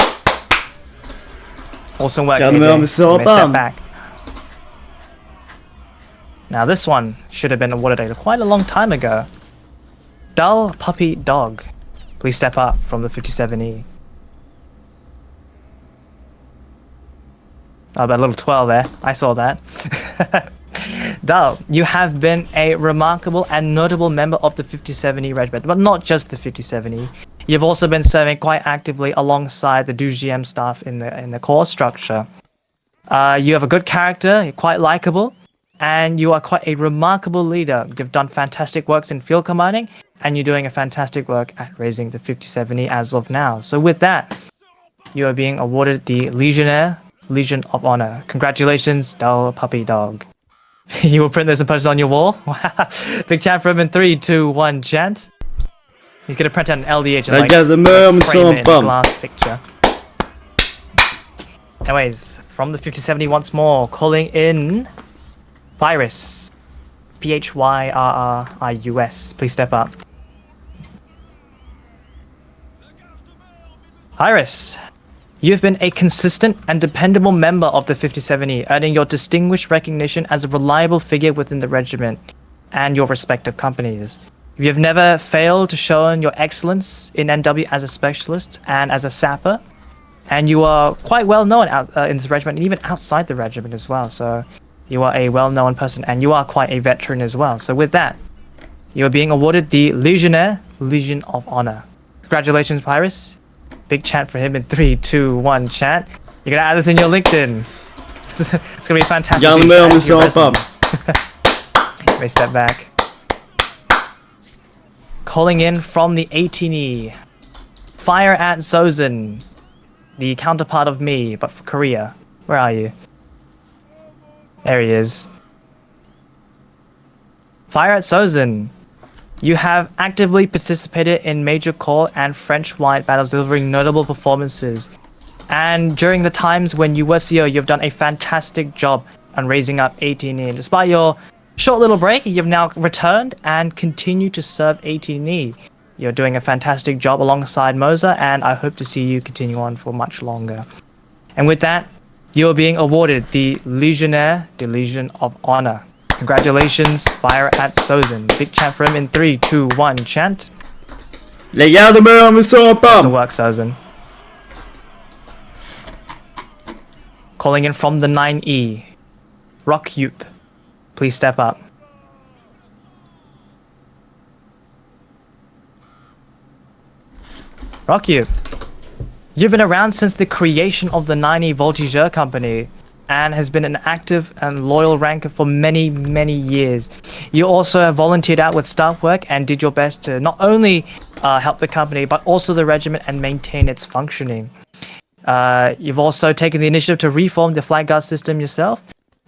[SPEAKER 2] Awesome work, KJ. You may step back. Now this one should have been awarded quite a long time ago. DullPuppyDog. Please step up from the 57E. Oh, about a little 12 there. I saw that. Dull, you have been a remarkable and notable member of the 57E Regiment, but not just the 57E. You've also been serving quite actively alongside the Deuxième staff in the core structure. You have a good character, you're quite likable, and you are quite a remarkable leader. You've done fantastic works in field commanding, and you're doing a fantastic work at raising the 57E as of now. So with that, you are being awarded the Légionnaire Légion of Honor. Congratulations, DullPuppyDog. You will print this and post it on your wall. Big chant for him in 3, 2, 1, chant. He's gonna print out an LDH and frame it in a glass picture. Anyways, from the 57E once more, calling in Phyrrius. Phyrrius. Please step up. Phyrrius, you've been a consistent and dependable member of the 57E, earning your distinguished recognition as a reliable figure within the regiment and your respective companies. You have never failed to show your excellence in NW as a specialist and as a sapper, and you are quite well known in this regiment and even outside the regiment as well. So you are a well-known person, and you are quite a veteran as well. So with that, you are being awarded the Légionnaire Légion of Honor. Congratulations, Phyrrius. Big chant for him in 3, 2, 1, chant. You're gonna add this in your LinkedIn. It's gonna be fantastic. You may step back. Calling in from the 18E, FireAtWill, the counterpart of me, but for Korea. Where are you? There he is. FireAtWill, you have actively participated in major core and French-wide battles, delivering notable performances. And during the times when you were CO, you've done a fantastic job on raising up 18E. And despite your short little break, you've now returned and continue to serve 18E. You're doing a fantastic job alongside Moser, and I hope to see you continue on for much longer. And with that, you're being awarded the Légionnaire Légion of Honor. Congratulations, FireAtWill. Big chant for him in 3, 2, 1, chant. Awesome work, Sozin. Calling in from the 9E, Rockyup. Please step up. Rockyup, you've been around since the creation of the 9E Voltigeur Company, and has been an active and loyal ranker for many, many years. You also have volunteered out with staff work and did your best to not only help the company, but also the regiment and maintain its functioning. You've also taken the initiative to reform the flag guard system yourself,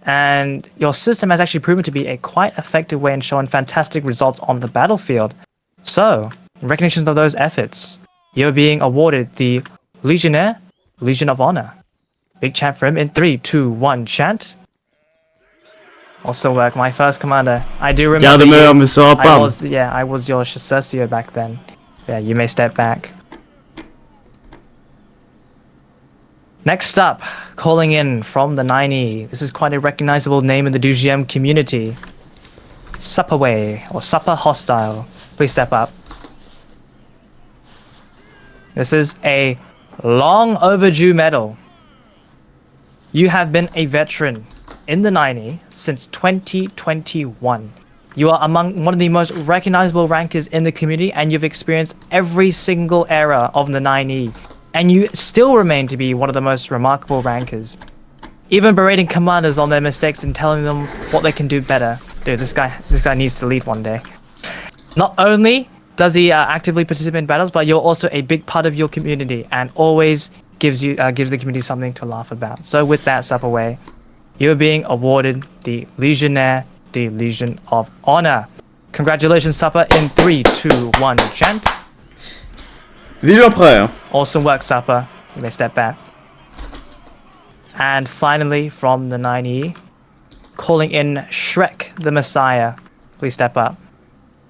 [SPEAKER 2] And your system has actually proven to be a quite effective way in showing fantastic results on the battlefield. So, in recognition of those efforts, you're being awarded the Légionnaire Légion of Honor. Big chant for him in 3, 2, 1, chant. Also work, my first commander. I do remember you. I was your Chasseur back then. Yeah, you may step back. Next up, calling in from the 9E. This is quite a recognizable name in the Deuxième community. Supperway, or SupperHostile. Please step up. This is a long overdue medal. You have been a veteran in the 9E since 2021. You are among one of the most recognizable rankers in the community, and you've experienced every single era of the 9E. And you still remain to be one of the most remarkable rankers. Even berating commanders on their mistakes and telling them what they can do better. Dude, this guy needs to leave one day. Not only does he actively participate in battles, but you're also a big part of your community and always gives the community something to laugh about. So with that, Supperway, you're being awarded the Légionnaire Légion of Honor. Congratulations, Supper, in 3, 2, 1, chant.
[SPEAKER 1] Vive l'Empereur!
[SPEAKER 2] Awesome work, Supper. You may step back. And finally, from the 9E, calling in Shrek the Messiah. Please step up.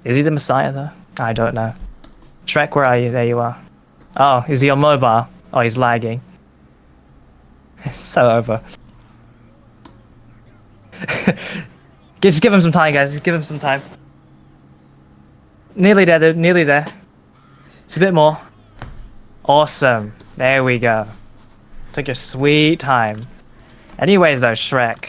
[SPEAKER 2] Is he the Messiah, though? I don't know. Shrek, where are you? There you are. Oh, is he on mobile? Oh, he's lagging. It's so over. Just give him some time, guys. Just give him some time. Nearly there, dude. Nearly there. It's a bit more. Awesome. There we go. Took your sweet time. Anyways, though, Shrek,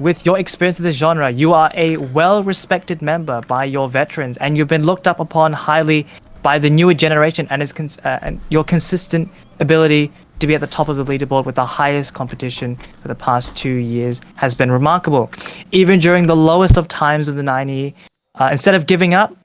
[SPEAKER 2] with your experience in this genre, you are a well-respected member by your veterans, and you've been looked up upon highly by the newer generation, and and your consistent ability to be at the top of the leaderboard with the highest competition for the past 2 years has been remarkable. Even during the lowest of times of the 9E, instead of giving up,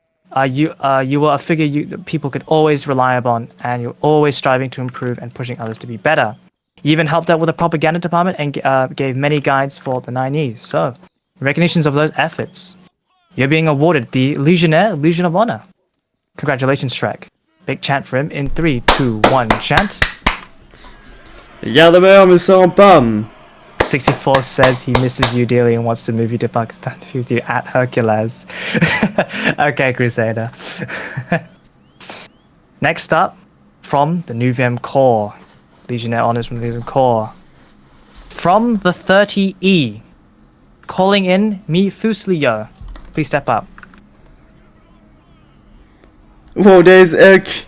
[SPEAKER 2] you were a figure people could always rely upon, and you're always striving to improve and pushing others to be better. You even helped out with the propaganda department and gave many guides for the 9E. So, in recognition of those efforts, you're being awarded the Légionnaire Légion of Honor. Congratulations, Shrek. Big chant for him in 3, 2, 1, chant.
[SPEAKER 1] Garde me sans pomme.
[SPEAKER 2] 64 says he misses you dearly and wants to move you to Pakistan with you at Hercules. Okay, Crusader. Next up, from the Neuvième Corps. Legionnaire Honors from the Neuvième Corps. From the 30E, calling in Mi Fuslio. Please step up.
[SPEAKER 1] Wow, there's Ek.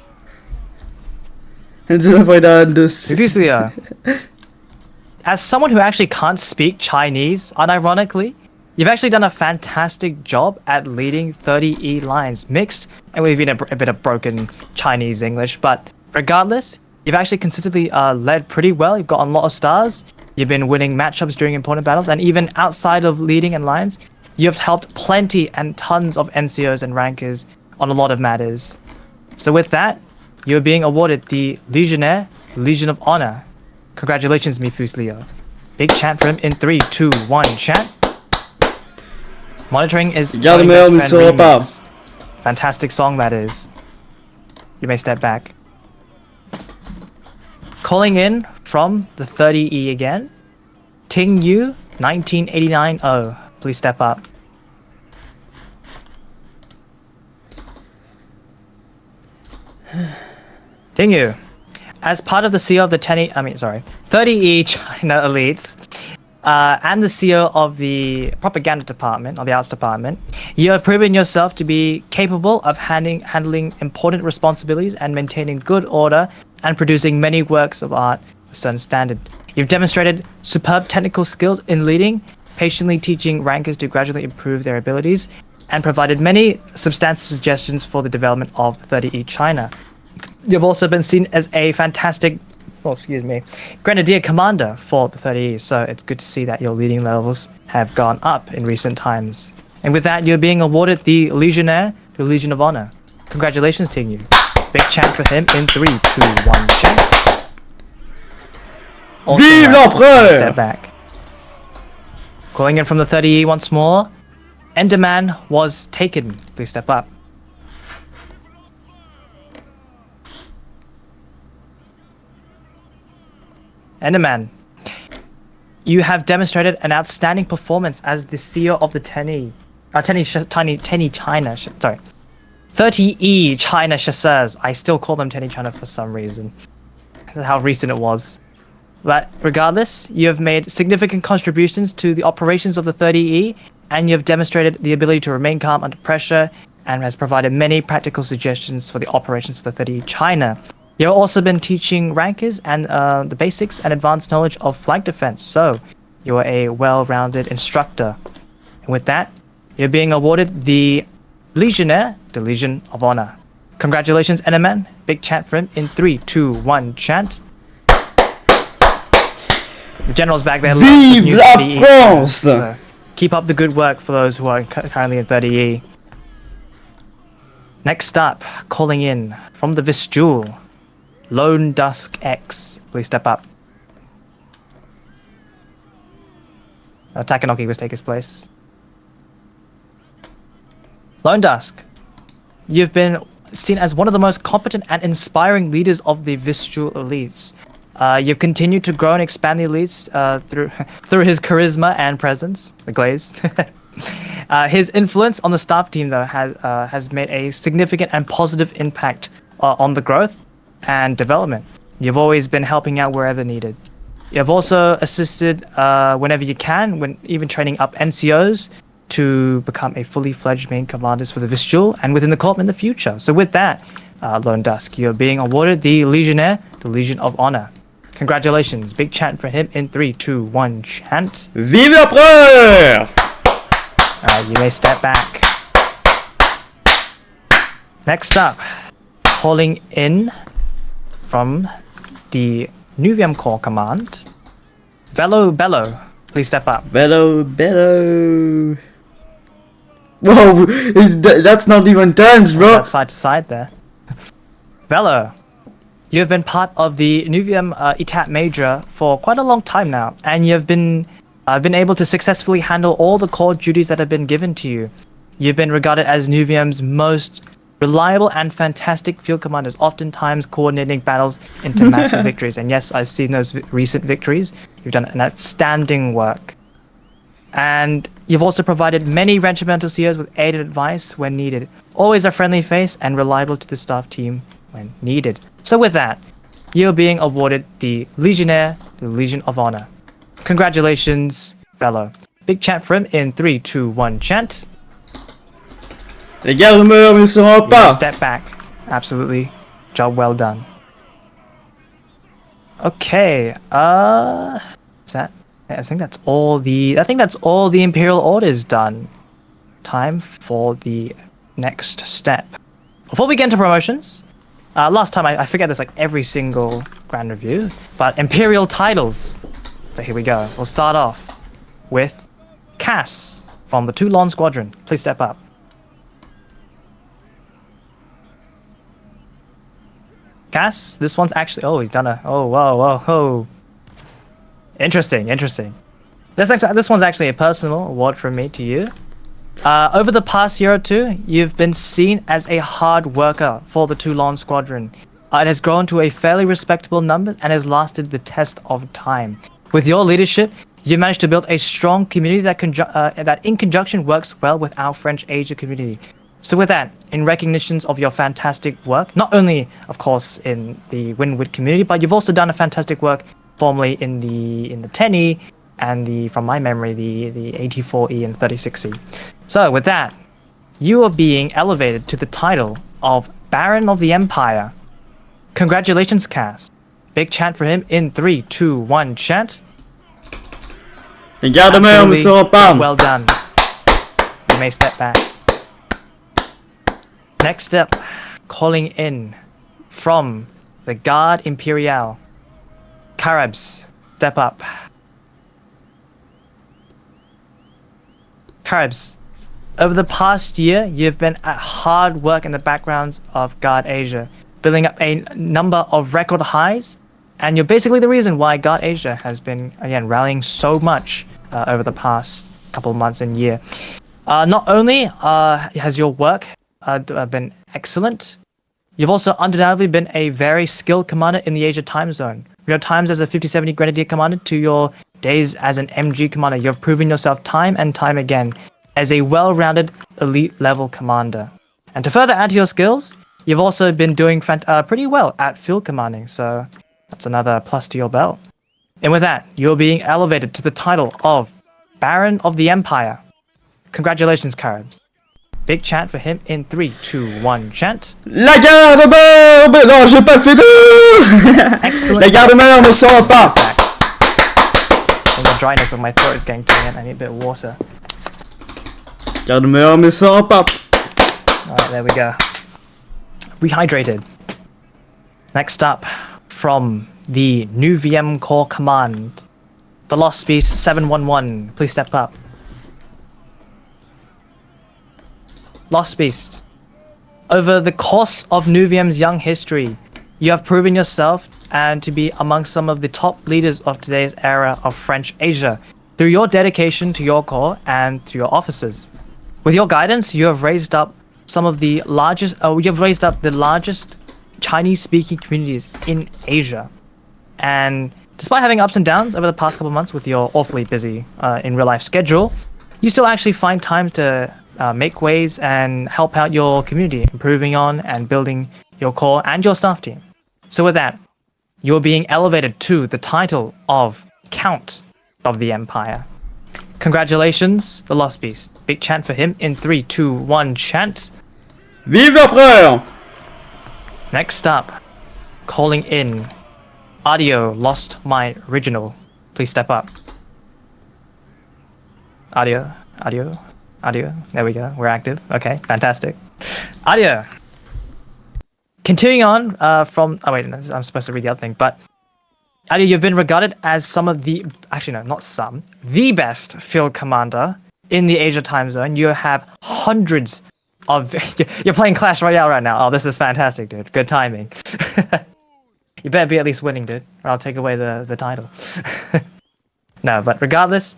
[SPEAKER 1] And then I done this.
[SPEAKER 2] Mi Fuslio. As someone who actually can't speak Chinese, unironically, you've actually done a fantastic job at leading 30E lines, mixed and with a bit of broken Chinese English, but regardless, you've actually consistently led pretty well. You've gotten a lot of stars. You've been winning matchups during important battles, and even outside of leading and lines, you've helped plenty and tons of NCOs and rankers on a lot of matters. So with that, you're being awarded the Légionnaire Légion of Honor. Congratulations, Mi Fuslio. Big chant for him in 3, 2, 1, chant. Monitoring is fantastic song that is. You may step back. Calling in from the 30E again, Ting Yu 1989-0. Please step up. Ting Yu, as part of the CEO of the 30E China Elites, and the CEO of the propaganda department, or the arts department, you have proven yourself to be capable of handling important responsibilities and maintaining good order and producing many works of art of a certain standard. You've demonstrated superb technical skills in leading, patiently teaching rankers to gradually improve their abilities, and provided many substantive suggestions for the development of 30E China. You've also been seen as a fantastic, Grenadier Commander for the 30E, so it's good to see that your leading levels have gone up in recent times. And with that, you're being awarded the Légionnaire Légion of Honor. Congratulations, Ting Yu. Big chant for him in 3, 2, 1, chant.
[SPEAKER 1] Vive l'Empereur!
[SPEAKER 2] Step back. Calling in from the 30E once more. Enderman was taken. Please step up. Enderman, you have demonstrated an outstanding performance as the seer of the 30E China chasseurs. I still call them 10E China for some reason. That's how recent it was. But regardless, you have made significant contributions to the operations of the 30E, and you have demonstrated the ability to remain calm under pressure, and has provided many practical suggestions for the operations of the 30E China. You have also been teaching rankers and the basics and advanced knowledge of flag defense, so you are a well-rounded instructor. And with that, you're being awarded the Légionnaire, the Legion of Honor. Congratulations, Enderman. Big chant for him in 3, 2, 1, chant. The general's back there.
[SPEAKER 1] Vive la France!
[SPEAKER 2] So keep up the good work for those who are currently in 30E. Next up, calling in from the Vistule, Lone Dusk X. Please step up. Takanoki must take his place. Lone Dusk, you've been seen as one of the most competent and inspiring leaders of the Vistule elites. You've continued to grow and expand the elites through his charisma and presence, the glaze. His influence on the staff team, though, has made a significant and positive impact on the growth and development. You've always been helping out wherever needed. You've also assisted whenever you can, when even training up NCOs to become a fully fledged main commanders for the Vistule and within the Corps in the future. So with that, Lone Dusk, you're being awarded the Légionnaire, the Legion of Honor. Congratulations. Big chant for him in 3, 2, 1, chant.
[SPEAKER 1] Vive l'empereur!
[SPEAKER 2] You may step back. Next up, calling in from the Neuvième Corps Command, Bello. Please step up.
[SPEAKER 1] Bello. Whoa, that's not even turns, bro.
[SPEAKER 2] That's side to side there. Bello, you have been part of the Neuvième Etat Major for quite a long time now, and you've been able to successfully handle all the core duties that have been given to you. You've been regarded as Neuvième's most reliable and fantastic field commanders, oftentimes coordinating battles into massive victories. And yes, I've seen those recent victories. You've done an outstanding work. And you've also provided many regimental CEOs with aid and advice when needed. Always a friendly face and reliable to the staff team when needed. So with that, you're being awarded the Légionnaire, the Legion of Honor. Congratulations, Bello. Big chant for him in 3, 2, 1, chant.
[SPEAKER 1] Les gardes ne seront
[SPEAKER 2] You
[SPEAKER 1] pas.
[SPEAKER 2] step back. Absolutely. Job well done. Okay. Is that? I think that's all the Imperial Orders done. Time for the next step. Before we get into promotions, last time I forget this like every single grand review, but Imperial titles. So here we go. We'll start off with Cass from the Toulon Squadron. Please step up. Cass, this one's actually... Oh, he's done a... Oh, whoa. Interesting. This one's actually a personal award from me to you. Over the past year or two, you've been seen as a hard worker for the Toulon Squadron. It has grown to a fairly respectable number and has lasted the test of time. With your leadership, you managed to build a strong community that in conjunction works well with our French Asia community. So with that, in recognitions of your fantastic work, not only, of course, in the Winwood community, but you've also done a fantastic work formerly in the 10E and from my memory, the 84E and 36E. So with that, you are being elevated to the title of Baron of the Empire. Congratulations, Cass. Big chant for him in 3, 2, 1, chant.
[SPEAKER 1] Les gardes ne seront pas.
[SPEAKER 2] Well done. You may step back. Next up, calling in from the Garde Imperiale, Cuhrabs, step up. Cuhrabs, over the past year, you've been at hard work in the backgrounds of Garde Asia, building up a number of record highs, and you're basically the reason why Garde Asia has been, again, rallying so much over the past couple of months and year. Not only has your work been excellent, you've also undoubtedly been a very skilled commander in the Asia time zone. From your times as a 5070 Grenadier Commander to your days as an MG Commander, you've proven yourself time and time again as a well-rounded elite level commander. And to further add to your skills, you've also been doing pretty well at field commanding, so that's another plus to your belt. And with that, you're being elevated to the title of Baron of the Empire. Congratulations, cuhrabs. Big chant for him in 3, 2, 1, chant.
[SPEAKER 1] La garde barbe! Non, j'ai pas fait de...
[SPEAKER 2] Excellent.
[SPEAKER 1] Les gardes-mères ne sont pas.
[SPEAKER 2] I think the dryness of my throat is getting to me and I need a bit of water.
[SPEAKER 1] Garde-mères ne sont pas.
[SPEAKER 2] Alright, there we go. Rehydrated. Next up, from the Neuvième Corps Command, the Lost Beast 711. Please step up. Lost Beast. Over the course of Neuvième's young history, you have proven yourself and to be among some of the top leaders of today's era of French Asia through your dedication to your corps and to your officers. With your guidance, you have raised up the largest Chinese-speaking communities in Asia. And despite having ups and downs over the past couple of months with your awfully busy in real-life schedule, you still actually find time to make ways and help out your community, improving on and building your corps and your staff team. So with that, you're being elevated to the title of Count of the Empire. Congratulations, the Lost Beast. Big chant for him in 3, 2, 1, chant.
[SPEAKER 1] Vive l'empereur!
[SPEAKER 2] Next up, calling in Audio Lost My Original. Please step up. Audio. There we go. We're active. Okay, fantastic. Audio. Continuing on from... Oh wait, I'm supposed to read the other thing, but... Audio, you've been regarded as some of the... Actually, no, not some. The best field commander in the Asia time zone. You have hundreds of... You're playing Clash Royale right now. Oh, this is fantastic, dude. Good timing. You better be at least winning, dude, or I'll take away the title. No, but regardless,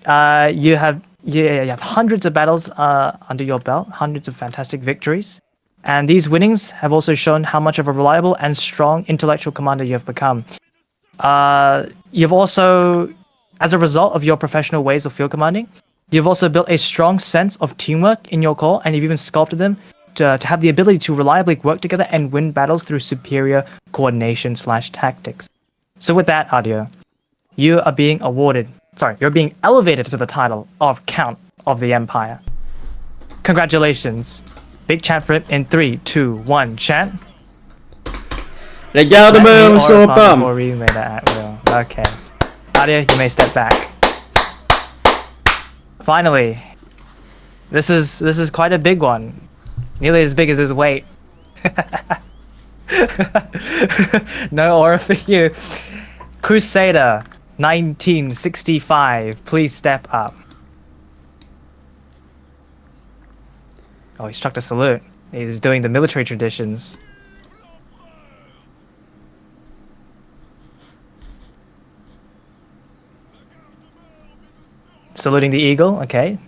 [SPEAKER 2] you have hundreds of battles under your belt, hundreds of fantastic victories, and these winnings have also shown how much of a reliable and strong intellectual commander you have become. You've also, as a result of your professional ways of field commanding, you've also built a strong sense of teamwork in your corps, and you've even sculpted them to have the ability to reliably work together and win battles through superior coordination/tactics. So with that, Audio, you are being you're being elevated to the title of Count of the Empire. Congratulations. Big chant for it in 3, 2, 1, chant.
[SPEAKER 1] Les gardes-mères ne sont pas.
[SPEAKER 2] Before reading that at will. Okay. Audio, you may step back. Finally, this is quite a big one. Nearly as big as his weight. No aura for you. Crusader 1965, please step up. Oh, he struck a salute. He's doing the military traditions. Saluting the eagle, okay.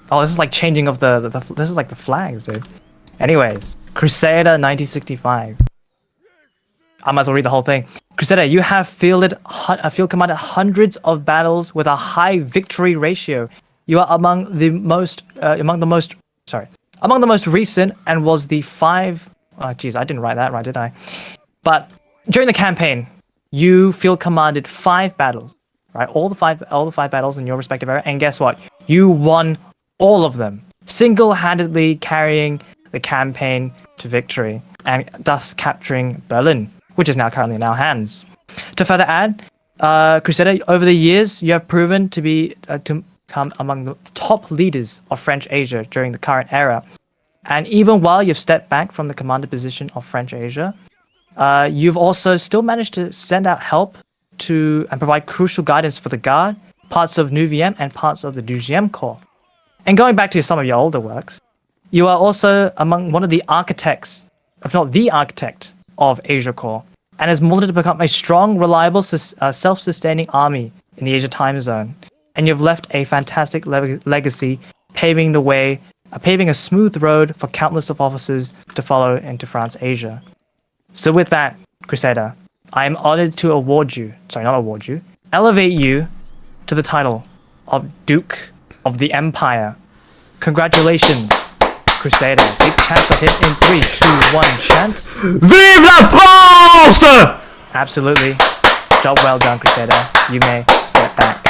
[SPEAKER 2] Oh, this is like changing of this is like the flags, dude. Anyways, Crusader 1965. I might as well read the whole thing. Crusader, you have field commanded hundreds of battles with a high victory ratio. You are among the most recent and was the I didn't write that right, did I? But during the campaign, you field commanded 5 battles, right? All the five battles in your respective area, and guess what? You won all of them, single-handedly carrying the campaign to victory, and thus capturing Berlin, which is now currently in our hands. To further add, Crusader, over the years, you have proven to be to come among the top leaders of French Asia during the current era. And even while you've stepped back from the commander position of French Asia, you've also still managed to send out help to and provide crucial guidance for the Garde, parts of Neuvième, and parts of the Deuxième Corps. And going back to some of your older works, you are also among one of the architects, if not the architect, of Asia Corps, and has molded to become a strong, reliable, self-sustaining army in the Asia time zone, and you've left a fantastic legacy, paving a smooth road for countless of officers to follow into France Asia. So with that, Crusader, I am honored to elevate you to the title of Duke of the Empire. Congratulations, Crusader. Big chant for him in 3, 2, 1, chant.
[SPEAKER 1] Vive la France!
[SPEAKER 2] Absolutely. Job well done, Crusader. You may step back.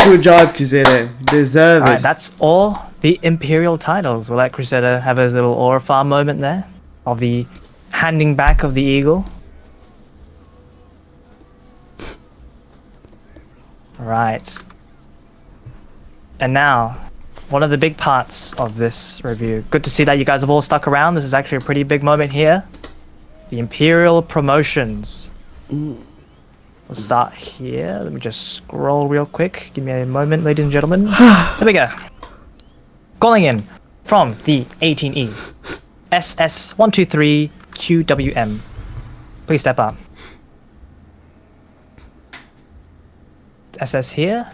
[SPEAKER 1] Good job, Crusader. Deserve
[SPEAKER 2] Alright,
[SPEAKER 1] it.
[SPEAKER 2] that's all the Imperial titles. We'll let Crusader have his little Orifar moment there of the handing back of the eagle. Right. And now, one of the big parts of this review. Good to see that you guys have all stuck around. This is actually a pretty big moment here. The Imperial promotions. We'll start here. Let me just scroll real quick. Give me a moment, ladies and gentlemen. There we go. Calling in from the 18E. SS123 QWM. Please step up. SS here.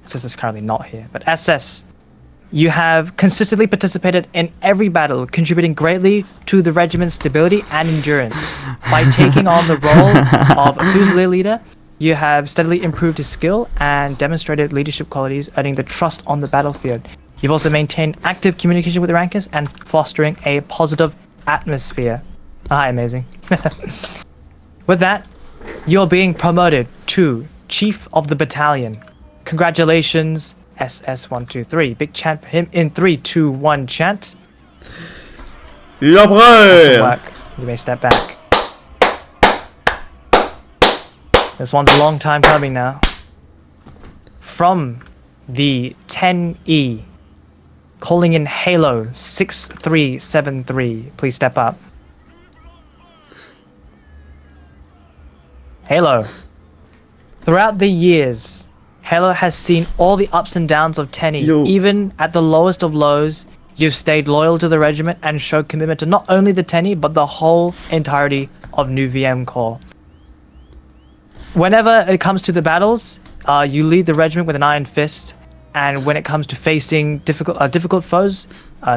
[SPEAKER 2] SS is currently not here, but SS. You have consistently participated in every battle, contributing greatly to the regiment's stability and endurance. By taking on the role of a Fusilier leader, you have steadily improved his skill and demonstrated leadership qualities, earning the trust on the battlefield. You've also maintained active communication with the rankers and fostering a positive atmosphere. Hi, amazing. With that, you're being promoted to Chief of the Battalion. Congratulations, SS123. Big chant for him in 3, 2, 1, chant. Awesome
[SPEAKER 1] L'empereur!
[SPEAKER 2] work. You may step back. This one's a long time coming now. From the 10E, calling in Halo 6373. Please step up. Halo. Throughout the years, Halo has seen all the ups and downs of 10E.
[SPEAKER 1] Yo.
[SPEAKER 2] Even at the lowest of lows, you've stayed loyal to the regiment and showed commitment to not only the 10E, but the whole entirety of Neuvième Corps. Whenever it comes to the battles, you lead the regiment with an iron fist, and when it comes to facing difficult foes,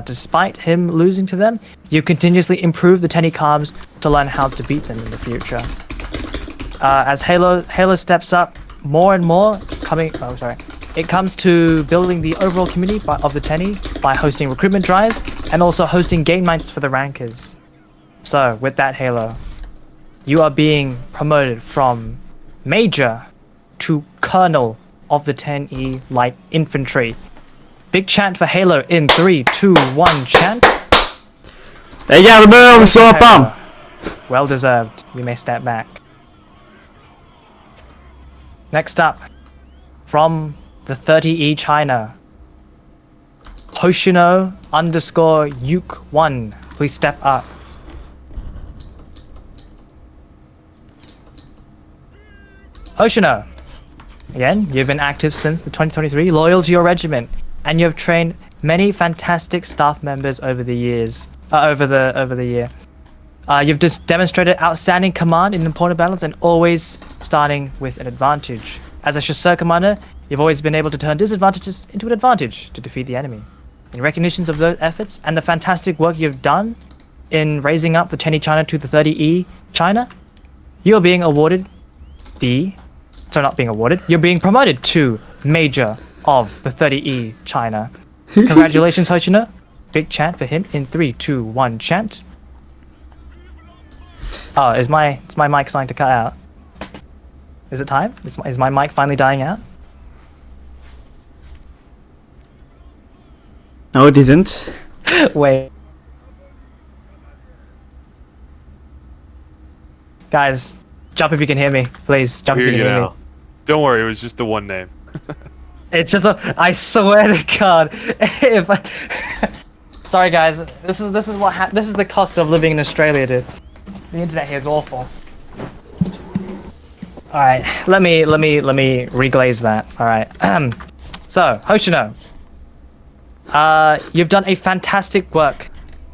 [SPEAKER 2] despite him losing to them, you continuously improve the 10E carbs to learn how to beat them in the future. As Halo steps up more and more, it comes to building the overall community of the 10E by hosting recruitment drives and also hosting game nights for the rankers. So with that, Halo, you are being promoted from Major to Colonel of the 10E Light Infantry. Big chant for Halo in 3, 2, 1, chant.
[SPEAKER 1] Les gars, le meilleur, vous saura pas!
[SPEAKER 2] Well deserved. You may step back. Next up, from the 30E China, Hoshino _ Yuk1. Please step up. Hoshino. Again, you've been active since the 2023, loyal to your regiment, and you have trained many fantastic staff members over the years. Over the year. You've just demonstrated outstanding command in important battles and always starting with an advantage. As a chasseur commander, you've always been able to turn disadvantages into an advantage to defeat the enemy. In recognition of those efforts and the fantastic work you've done in raising up the 10E China to the 30E China, you're being awarded you're being promoted to Major of the 30E China. Congratulations, Hoshino. Big chant for him in 3, 2, 1, chant. Oh, is my mic starting to cut out? Is it time? Is my mic finally dying out?
[SPEAKER 1] No, it isn't.
[SPEAKER 2] Wait. Guys, jump if you can hear me. Please, jump if you can hear me.
[SPEAKER 5] Don't worry, it was just the one name.
[SPEAKER 2] It's just I swear to God. Sorry guys, this is the cost of living in Australia, dude. The internet here is awful. Alright, let me reglaze that. Alright. So, Hoshino. You've done a fantastic work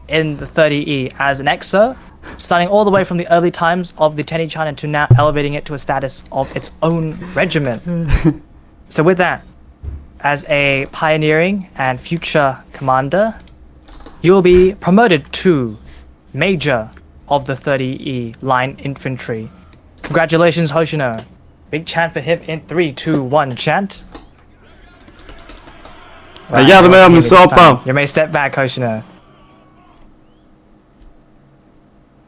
[SPEAKER 2] in the 30E as an EXO, starting all the way from the early times of the Tenny China to now elevating it to a status of its own regiment. So with that, as a pioneering and future commander, you will be promoted to Major of the 30E Line Infantry. Congratulations, Hoshino. Big chant for him in 3, 2, 1, chant. You may step back, Hoshino.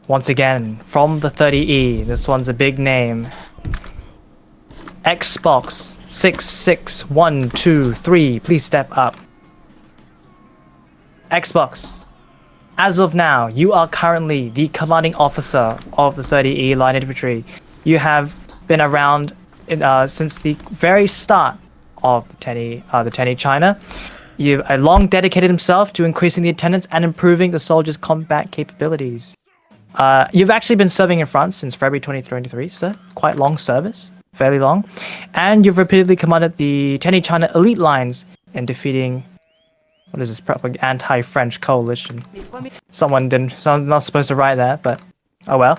[SPEAKER 2] Once again, from the 30E, this one's a big name. Xbox 66123, please step up. Xbox, as of now, you are currently the commanding officer of the 30E Line Infantry. You have been around since the very start of the Tenny China. You've long dedicated himself to increasing the attendance and improving the soldiers' combat capabilities. You've actually been serving in France since February 2023, so quite long service, fairly long. And you've repeatedly commanded the Tenny China elite lines in defeating, what is this, probably anti-French coalition. Someone's not supposed to write that, but oh well.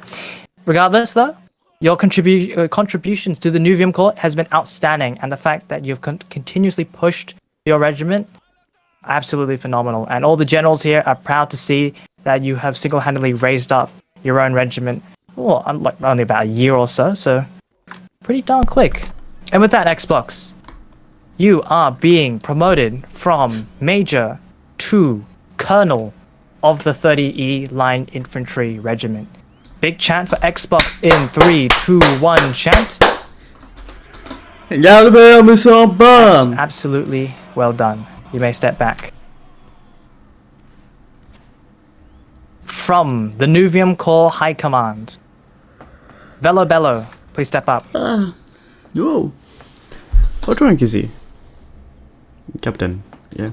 [SPEAKER 2] Regardless though, your contributions to the Neuvième Corps has been outstanding, and the fact that you've continuously pushed your regiment, absolutely phenomenal. And all the generals here are proud to see that you have single-handedly raised up your own regiment, well, like only about a year or so, so pretty darn quick. And with that, Xbox, you are being promoted from Major to Colonel of the 30E Line Infantry Regiment. Big chant for Xbox in 3, 2, 1, chant. Absolutely well done. You may step back. From the Neuvième Corps High Command, Velo Bello, please step up.
[SPEAKER 1] Whoa. What rank is he? Captain, yeah.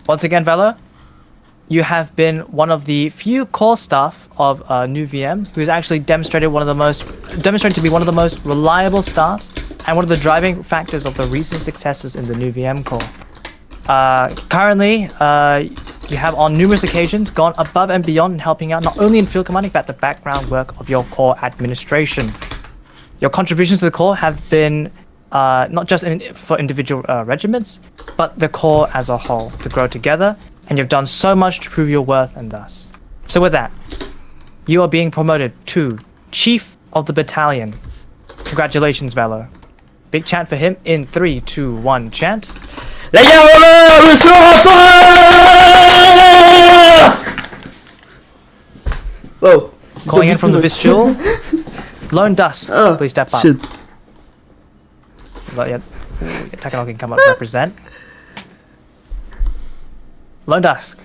[SPEAKER 2] Once again, Velo, you have been one of the few core staff of Neuvième who's actually demonstrated to be one of the most reliable staffs and one of the driving factors of the recent successes in the Neuvième Corps. Currently, you have on numerous occasions gone above and beyond in helping out not only in field commanding but the background work of your Corps administration. Your contributions to the Corps have been not just for individual regiments, but the Corps as a whole to grow together, and you've done so much to prove your worth and thus. So with that, you are being promoted to Chief of the Battalion. Congratulations, Velo. Big chant for him in 3, 2, 1, chant.
[SPEAKER 1] Whoa.
[SPEAKER 2] Calling in from the vestibule, Lone Dusk, please step up.
[SPEAKER 1] Shit.
[SPEAKER 2] But yeah, Takano can come up to represent. Lone Dusk,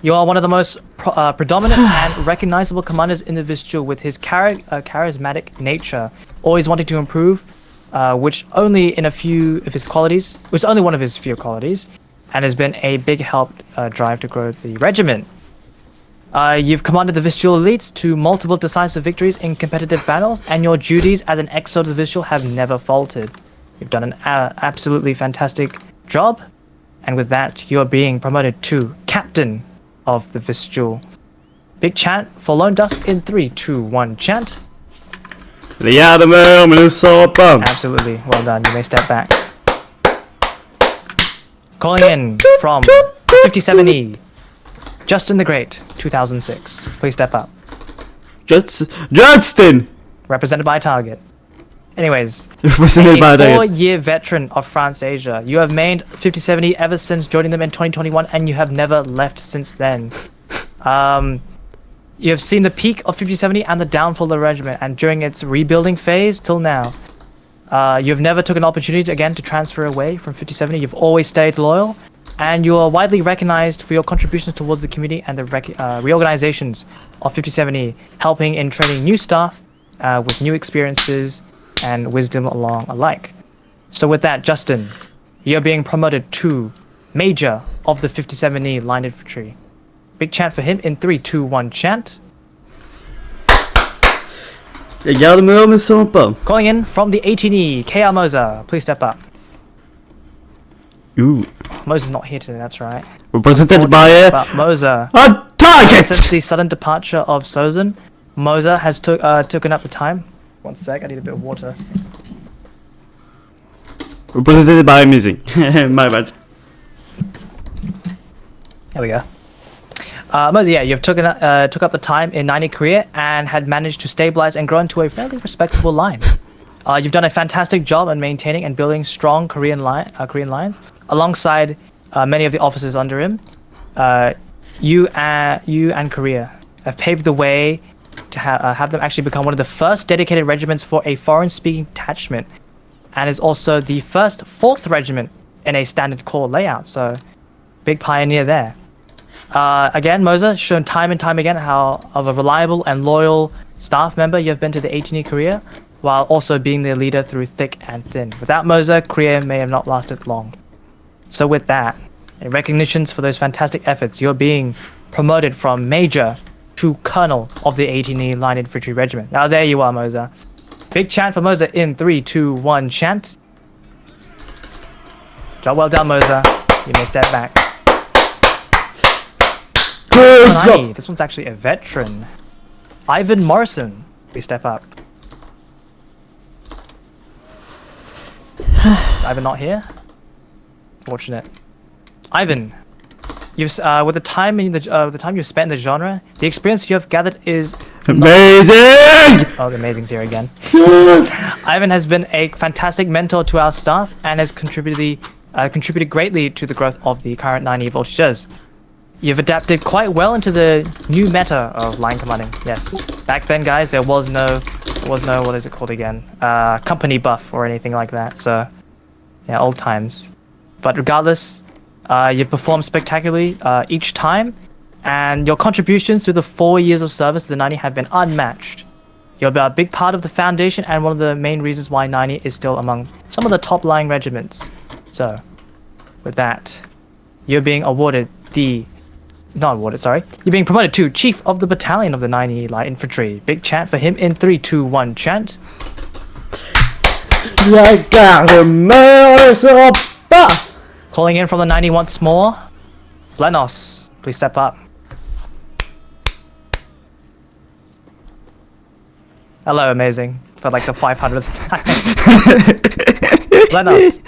[SPEAKER 2] you are one of the most predominant and recognizable commanders in the vestibule, with his charismatic nature, always wanting to improve, which only one of his few qualities, and has been a big help drive to grow the regiment. You've commanded the vestibule elites to multiple decisive victories in competitive battles, and your duties as an exo of the vestibule have never faltered. You've done an absolutely fantastic job, and with that, you are being promoted to Captain of the vestibule. Big chant for Lone Dusk in 3, 2, 1, chant. Absolutely, well done. You may step back. Calling in from 57E, Justin the Great, 2006. Please step up.
[SPEAKER 1] Justin!
[SPEAKER 2] Represented by Target. Anyways,
[SPEAKER 1] Represented by
[SPEAKER 2] a
[SPEAKER 1] Target.
[SPEAKER 2] 4-year veteran of France Asia. You have mained 57E ever since joining them in 2021, and you have never left since then. You have seen the peak of 5070 and the downfall of the regiment, and during its rebuilding phase till now. You have never took an opportunity again to transfer away from 5070. You've always stayed loyal, and you are widely recognized for your contributions towards the community and the reorganizations of 5070, helping in training new staff with new experiences and wisdom alike. So with that, Justin, you're being promoted to Major of the 57E Line Infantry. Big chant for him in 3, 2, 1, chant. Calling in from the 18E, KR Moza, please step up.
[SPEAKER 1] Ooh.
[SPEAKER 2] Moza's not here today, that's right.
[SPEAKER 1] Represented by
[SPEAKER 2] But Moza,
[SPEAKER 1] Target!
[SPEAKER 2] Since the sudden departure of Sozin, Moza has taken up the time. One sec, I need a bit of water.
[SPEAKER 1] Represented by Amazing. My bad.
[SPEAKER 2] There we go. Moza, yeah, you've took up the time in 90 career and had managed to stabilize and grow into a fairly respectable line. You've done a fantastic job in maintaining and building strong Korean lines, alongside many of the officers under him. You and Korea have paved the way to have them actually become one of the first dedicated regiments for a foreign-speaking detachment, and is also the first 4th regiment in a standard corps layout. So, big pioneer there. Again, Moza, shown time and time again how of a reliable and loyal staff member you have been to the 18E career, while also being the leader through thick and thin. Without Moza, career may have not lasted long. So with that, in recognitions for those fantastic efforts, you're being promoted from Major to Colonel of the 18E Line Infantry Regiment. Now there you are, Moza. Big chant for Moza in 3, 2, 1, chant. Job well done, Moza. You may step back. This one's actually a veteran. Ivan Morrison, please step up. Ivan not here? Fortunate. Ivan, you've with the time you've spent in the genre, the experience you have gathered is
[SPEAKER 1] amazing.
[SPEAKER 2] Oh, the amazing's here again. Ivan has been a fantastic mentor to our staff and has contributed greatly to the growth of the current 90 voltigeurs. You've adapted quite well into the new meta of line commanding. Yes, back then, guys, there was no what is it called again? Company buff or anything like that. So, yeah, old times. But regardless, you performed spectacularly each time, and your contributions through the 4 years of service to the 90 have been unmatched. You're a big part of the foundation and one of the main reasons why 90 is still among some of the top lying regiments. So, with that, you're being awarded you're being promoted to Chief of the Battalion of the 90 Light Infantry. Big chant for him in 3, 2, 1, chant.
[SPEAKER 1] La garde ne sera pas.
[SPEAKER 2] Calling in from the 90 once more, Blenos, please step up. Hello, amazing. For like the 500th time. Blenos,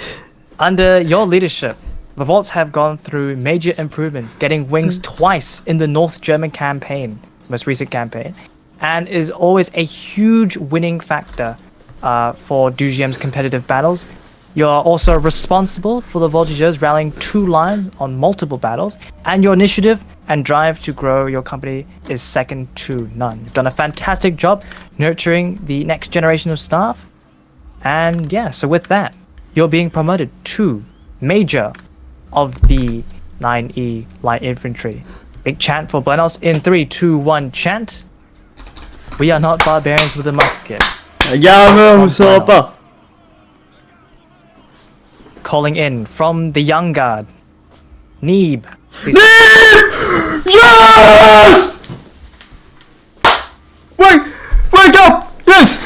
[SPEAKER 2] under your leadership, the Volts have gone through major improvements, getting wings twice in the North German campaign, most recent campaign, and is always a huge winning factor for Deuxième's competitive battles. You're also responsible for the Voltigeurs rallying 2 lines on multiple battles, and your initiative and drive to grow your company is second to none. You've done a fantastic job nurturing the next generation of staff, and yeah, so with that, you're being promoted to Major of the 9E Light Infantry. Big chant for Blenos in 3, 2, 1, chant. We are not barbarians with a musket. Calling in from the Young Guard, Neeb.
[SPEAKER 1] Yes! Wake up! Yes!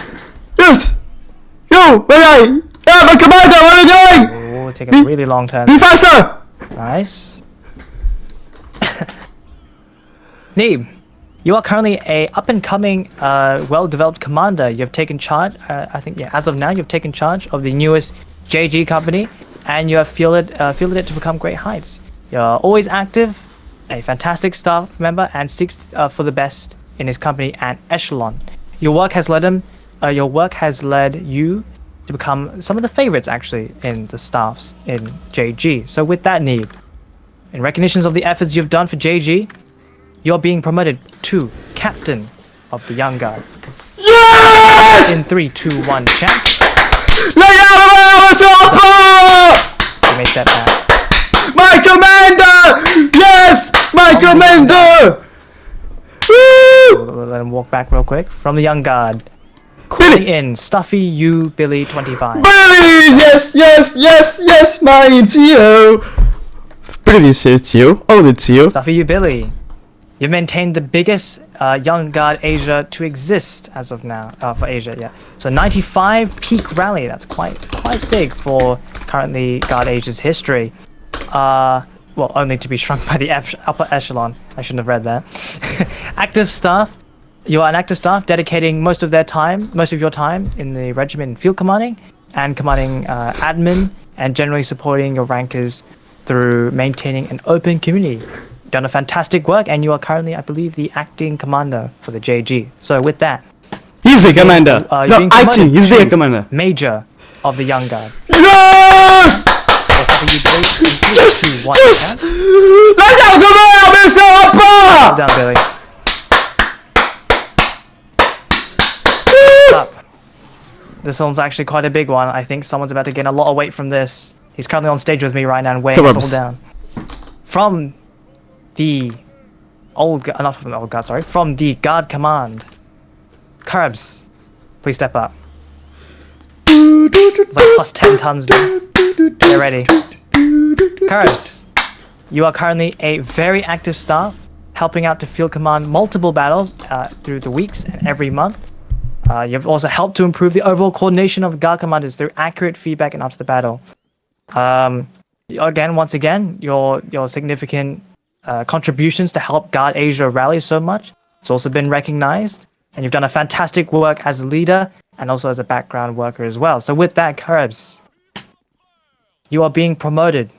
[SPEAKER 1] Yes! Yo, my commander, what are you doing?
[SPEAKER 2] Oh, taking a really long turn.
[SPEAKER 1] Be faster!
[SPEAKER 2] Nice. Neeb, you are currently a up-and-coming, well-developed commander. You've taken charge, I think, yeah, as of now, you've taken charge of the newest JG company, and you have fielded it to become great heights. You're always active, a fantastic staff member, and seeks for the best in his company and echelon. Your work has led you to become some of the favorites, actually, in the staffs in JG. So with that, Neeb, in recognition of the efforts you've done for JG, you're being promoted to Captain of the Young Guard.
[SPEAKER 1] Yes!
[SPEAKER 2] In 3, 2, 1, chant.
[SPEAKER 1] You
[SPEAKER 2] may step back.
[SPEAKER 1] My commander! Yes! My commander! Woo!
[SPEAKER 2] Let him walk back real quick. From the Young Guard. Calling in Stuffyoubilly 25.
[SPEAKER 1] Billy! Yes, my TO! Previous TO? Oh, the TO.
[SPEAKER 2] Stuffyoubilly. You've maintained the biggest Young Guard Asia to exist as of now, for Asia, yeah. So 95 peak rally, that's quite big for currently Guard Asia's history. well, only to be shrunk by the upper echelon. I shouldn't have read that. Active staff. You are an active staff dedicating most of your time in the regiment in field commanding and commanding admin and generally supporting your rankers through maintaining an open community. You've done a fantastic work, and you are currently, I believe, the acting commander for the JG. So with that,
[SPEAKER 1] He's the commander. He's not acting. He's the commander.
[SPEAKER 2] Major of the Young Guard.
[SPEAKER 1] Yes! Yes! La garde-mère, mais ça va
[SPEAKER 2] Well
[SPEAKER 1] pas!
[SPEAKER 2] done, Billy. Up. This one's actually quite a big one. I think someone's about to gain a lot of weight from this. He's currently on stage with me right now and weighing us all down. From the not from the old guard, sorry. From the guard command. Cuhrabs, please step up. It's like plus 10 tons, dude. Get ready. Cuhrabs, you are currently a very active staff, helping out to field command multiple battles through the weeks and every month. You've also helped to improve the overall coordination of guard commanders through accurate feedback and after the battle. Once again, your significant contributions to help Guard Asia rally so much, it's also been recognized. And you've done a fantastic work as a leader and also as a background worker as well. So with that, Cuhrabs, you are being promoted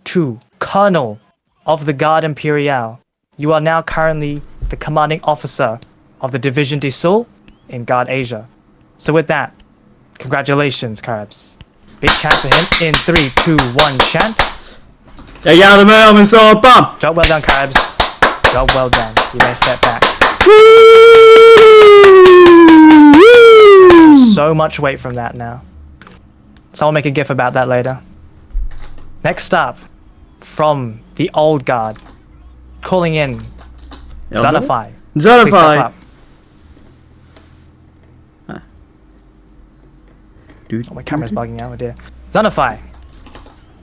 [SPEAKER 2] to Colonel of the Garde Imperiale. You are now currently the commanding officer of the Division de Sul in Guard Asia. So with that, congratulations, Cuhrabs. Big chant for him in 3, 2, 1, chant.
[SPEAKER 1] La garde-mère, mais ça va pas!
[SPEAKER 2] Job well done, Cuhrabs. Job well done. You may step back. So much weight from that now. Someone make a gif about that later. Next up, from the old guard, calling in Zanafai.
[SPEAKER 1] Zanafai!
[SPEAKER 2] Oh, my camera's bugging out, oh dear. Zanafai,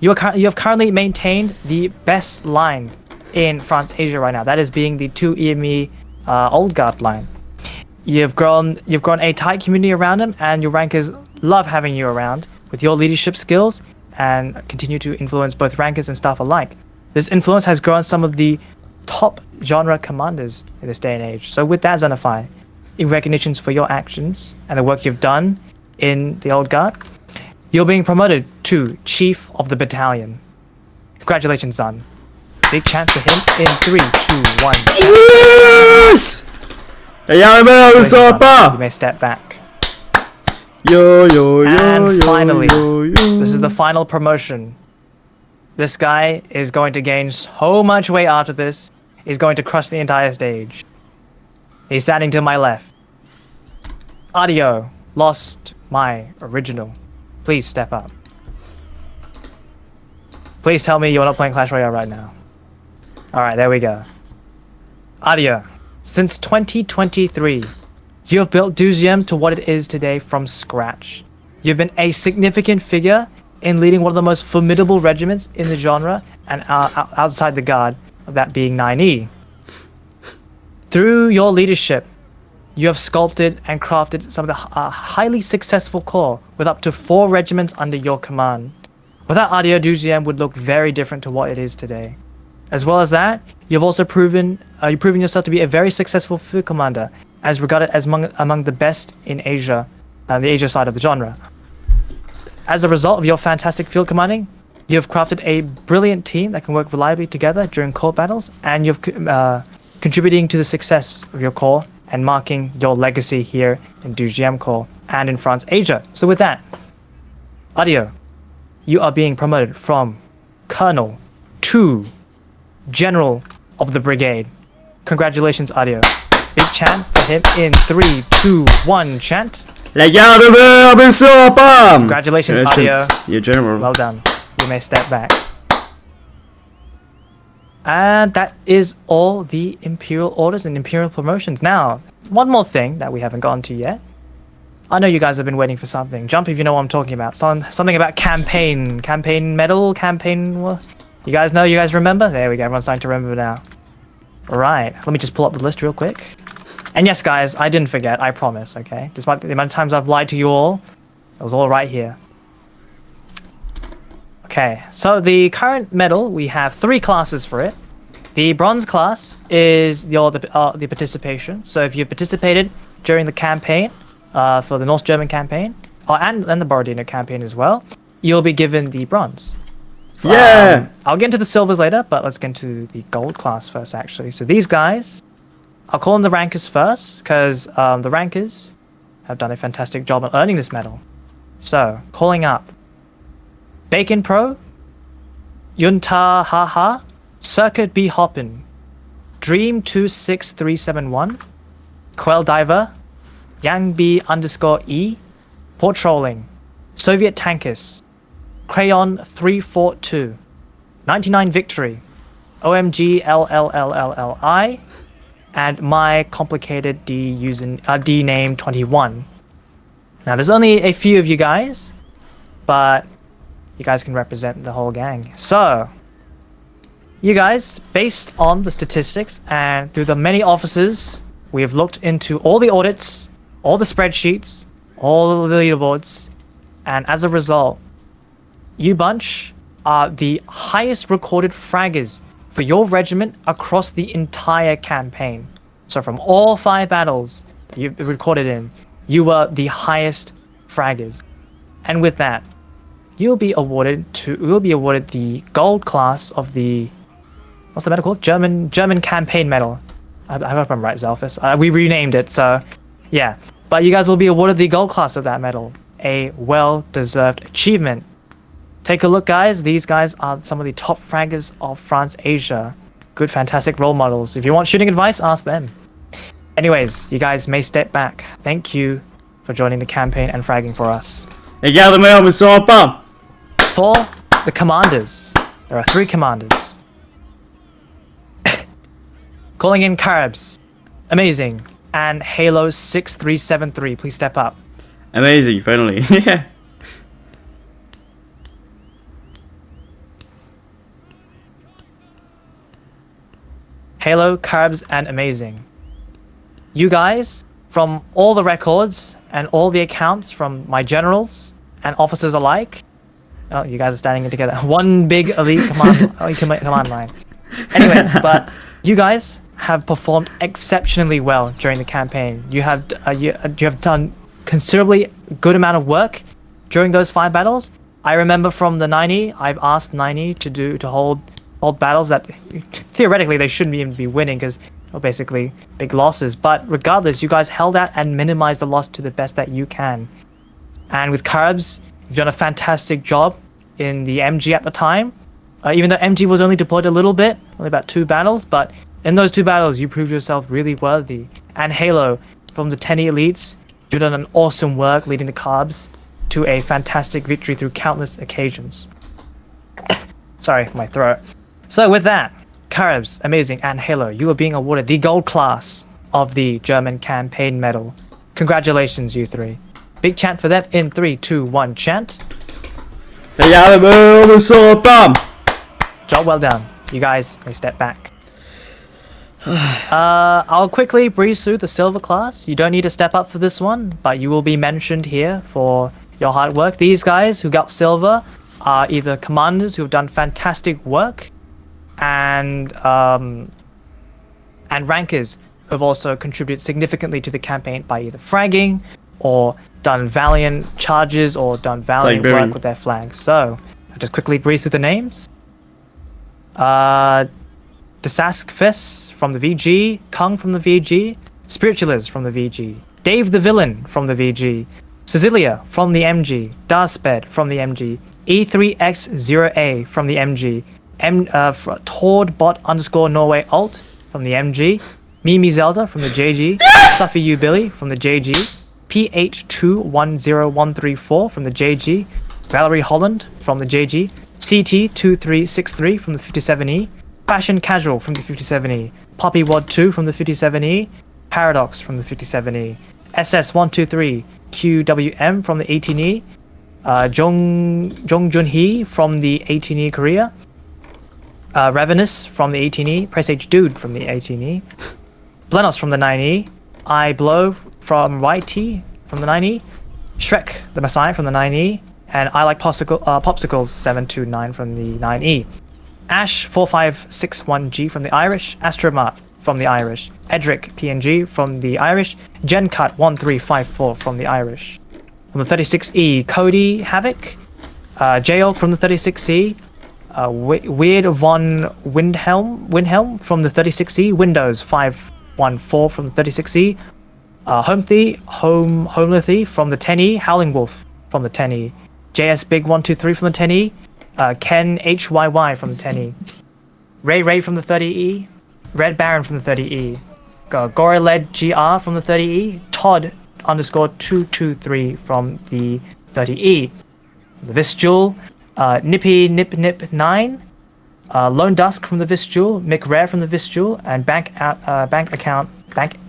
[SPEAKER 2] you have currently maintained the best line in France Asia right now. That is being the 2 EME old guard line. You've grown a tight community around him, and your rankers love having you around with your leadership skills and continue to influence both rankers and staff alike. This influence has grown some of the top genre commanders in this day and age. So with that, Zanafai, in recognition for your actions and the work you've done in the old guard, you're being promoted to Chief of the Battalion. Congratulations, Zan. Big chant for him in 3, 2, 1.
[SPEAKER 1] Yes! You
[SPEAKER 2] may step back.
[SPEAKER 1] And
[SPEAKER 2] finally, this is the final promotion. This guy is going to gain so much weight after this. He's going to crush the entire stage. He's standing to my left. Audio lost my original. Please step up. Please tell me you're not playing Clash Royale right now. Alright, there we go. Audio. Since 2023, you have built Deuxième to what it is today from scratch. You've been a significant figure in leading one of the most formidable regiments in the genre and outside the guard, that being 9E. Through your leadership, you have sculpted and crafted some of the highly successful corps with up to 4 regiments under your command. Without Audio, Deuxième would look very different to what it is today. As well as that, you've also proven yourself to be a very successful field commander, as regarded as among the best in Asia, the Asia side of the genre. As a result of your fantastic field commanding, you have crafted a brilliant team that can work reliably together during corps battles, and you've contributing to the success of your corps and marking your legacy here in Deuxième Corps and in France Asia. So with that, Audio, you are being promoted from Colonel to General of the Brigade. Congratulations, Audio. Big chant for him in 3, 2, 1, chant.
[SPEAKER 1] La garde-mère, mais ça va pas!
[SPEAKER 2] Congratulations, Audio.
[SPEAKER 1] You're general.
[SPEAKER 2] Well done. You may step back. And that is all the Imperial Orders and Imperial promotions. Now, one more thing that we haven't gotten to yet. I know you guys have been waiting for something. Jump if you know what I'm talking about. Something about campaign medal, campaign... You guys know? You guys remember? There we go. Everyone's starting to remember now. Alright, let me just pull up the list real quick. And yes, guys, I didn't forget. I promise, okay? Despite the amount of times I've lied to you all, it was all right here. Okay, so the current medal, we have 3 classes for it. The bronze class is the participation. So if you've participated during the campaign, for the North German campaign, and the Borodino campaign as well, you'll be given the bronze.
[SPEAKER 1] Yeah!
[SPEAKER 2] I'll get into the silvers later, but let's get into the gold class first, actually. So these guys, I'll call them the rankers first, because the rankers have done a fantastic job on earning this medal. So, calling up Bacon Pro, Yunta Haha, Circuit B Hoppin, Dream 26371, Quell Diver, Yang B _E, Port Trolling, Soviet Tankers, Crayon 342, 99 Victory, OmgLLLLI, and my complicated D name 21. Now there's only a few of you guys, but you guys can represent the whole gang. So, you guys, based on the statistics and through the many officers, we have looked into all the audits, all the spreadsheets, all the leaderboards, and as a result, you bunch are the highest recorded fraggers for your regiment across the entire campaign. So from all 5 battles you've recorded in, you were the highest fraggers. And with that, you'll be awarded the gold class of the, what's the medal called? German campaign medal. I hope I'm right, Zelphus. We renamed it, so yeah. But you guys will be awarded the gold class of that medal. A well-deserved achievement. Take a look, guys. These guys are some of the top fraggers of France Asia. Good, fantastic role models. If you want shooting advice, ask them. Anyways, you guys may step back. Thank you for joining the campaign and fragging for us.
[SPEAKER 1] Jeg gælder med om at sove bam.
[SPEAKER 2] For the commanders, there are 3 commanders. Calling in Cuhrabs, Amazing, and Halo 6373. Please step up.
[SPEAKER 1] Amazing, finally. Yeah.
[SPEAKER 2] Halo, Cuhrabs, and Amazing. You guys, from all the records and all the accounts from my generals and officers alike, oh, you guys are standing in together. One big elite command line. Anyways, but you guys have performed exceptionally well during the campaign. You have done considerably good amount of work during those 5 battles. I remember from the 90, I've asked 90 to hold battles that theoretically they shouldn't even be winning because basically big losses. But regardless, you guys held out and minimized the loss to the best that you can. And with Cuhrabs, you've done a fantastic job in the MG at the time. Even though MG was only deployed a little bit, only about 2 battles, but in those 2 battles, you proved yourself really worthy. And Halo, from the 10 elites, you've done an awesome work leading the Cuhrabs to a fantastic victory through countless occasions. Sorry, my throat. So with that, Cuhrabs, Amazing, and Halo, you are being awarded the gold class of the German campaign medal. Congratulations, you 3. Big chant for them in 3, 2, 1, chant.
[SPEAKER 1] Jeg gælder med om at sove bam.
[SPEAKER 2] Job well done. You guys may step back. I'll quickly breeze through the silver class. You don't need to step up for this one, but you will be mentioned here for your hard work. These guys who got silver are either commanders who have done fantastic work and rankers who have also contributed significantly to the campaign by either fragging or done valiant charges or done valiant work with their flags. So I'll just quickly breeze through the names. Desaskfis from the VG, Kung from the VG, Spiritualist from the VG, Dave the Villain from the VG, Cecilia from the MG, DarSped from the MG, E3X0A from the MG, Tordbot _Norway alt from the MG, Mimi Zelda from the JG, Stuffyoubilly from the JG, PH210134 from the JG, Valerie Holland from the JG, CT2363 from the 57E, Fashion Casual from the 57E, PoppyWad2 from the 57E, Paradox from the 57E, SS123 QWM from the 18E, Jong Junhee from the 18E Korea, Ravenous from the 18E, Press H Dude from the 18E, Blenos from the 9E, I Blow from YT from the 9E, Shrek the Messiah from the 9E, and I like popsicles 729 from the 9E. Ash 4561G from the Irish, Astromart from the Irish, Edric PNG from the Irish, Gencut 1354 from the Irish. From the 36E, Cody Havoc, Jail from the 36E, Weird von Windhelm from the 36E, Windows 514 from the 36E, Homelethy from the 10E, Howling Wolf from the 10E, JS Big 123 from the 10E, Ken HYY from the 10E, Ray from the 30E, Red Baron from the 30E, Goreled GR from the 30E, Todd _223 from the 30E, the Vistjul, Nippy Nip 9, Lone Dusk from the Vistjul, Mick Rare from the Vistjul, and Bank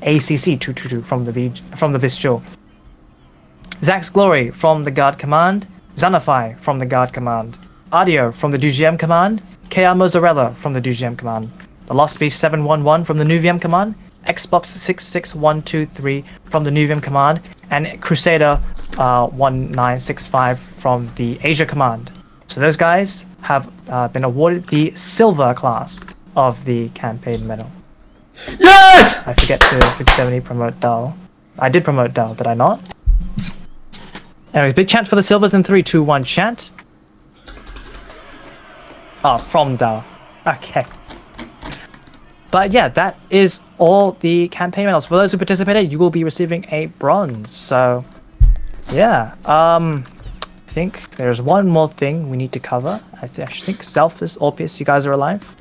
[SPEAKER 2] ACC 222 from the Vistjul. Zax's Glory from the Guard Command, Xanafai from the Guard Command, Audio from the Deuxième Command, KR Mozzarella from the Deuxième Command, The Lost Beast 711 from the Neuvième Command, Xbox 66123 from the Neuvième Command, and Crusader 1965 from the Asia Command. So those guys have been awarded the Silver class of the campaign medal.
[SPEAKER 1] Yes!
[SPEAKER 2] I forget to 70 promote Dull. I did promote Dull, did I not? Anyways, big chant for the Silvers in 3, 2, 1 chant. Oh, from Dull. Okay. But yeah, that is all the campaign medals. For those who participated, you will be receiving a bronze. So, yeah. I think there's one more thing we need to cover. I think Zelphus, Orpheus, you guys are alive?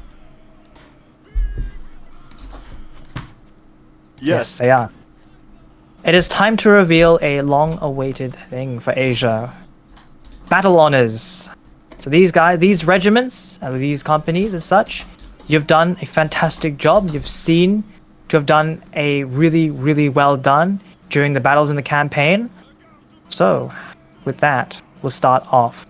[SPEAKER 2] Yes, they are. It is time to reveal a long-awaited thing for Asia. Battle honors. So these guys, these regiments, these companies as such, you've done a fantastic job. You've seen to have done a really, really well done during the battles in the campaign. So, with that, we'll start off.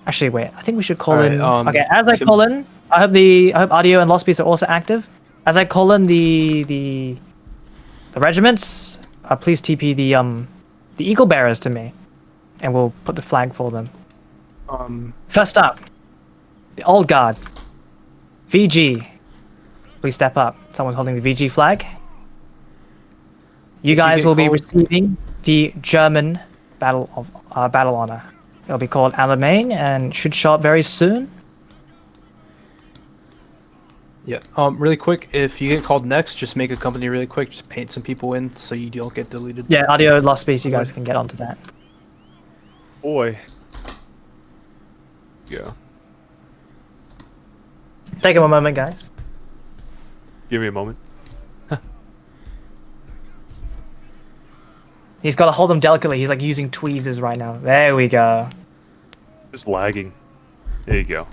[SPEAKER 2] Actually, wait. I think we should call in. Okay, as I call in, I hope Audio and Lost Beast are also active. As I call in the regiments, please TP the Eagle Bearers to me, and we'll put the flag for them. First up, the Old Guard, VG. Please step up. Someone holding the VG flag. You guys will be receiving the German battle honor. It'll be called Alamein and should show up very soon.
[SPEAKER 6] Yeah. Really quick, if you get called next, just make a company really quick. Just paint some people in so you don't get deleted.
[SPEAKER 2] Yeah, Audio Lost Space, you guys can get onto that.
[SPEAKER 5] Boy. Yeah.
[SPEAKER 2] Take him a moment, guys.
[SPEAKER 5] Give me a moment.
[SPEAKER 2] He's got to hold them delicately. He's like using tweezers right now. There we go.
[SPEAKER 5] Just lagging. There you go.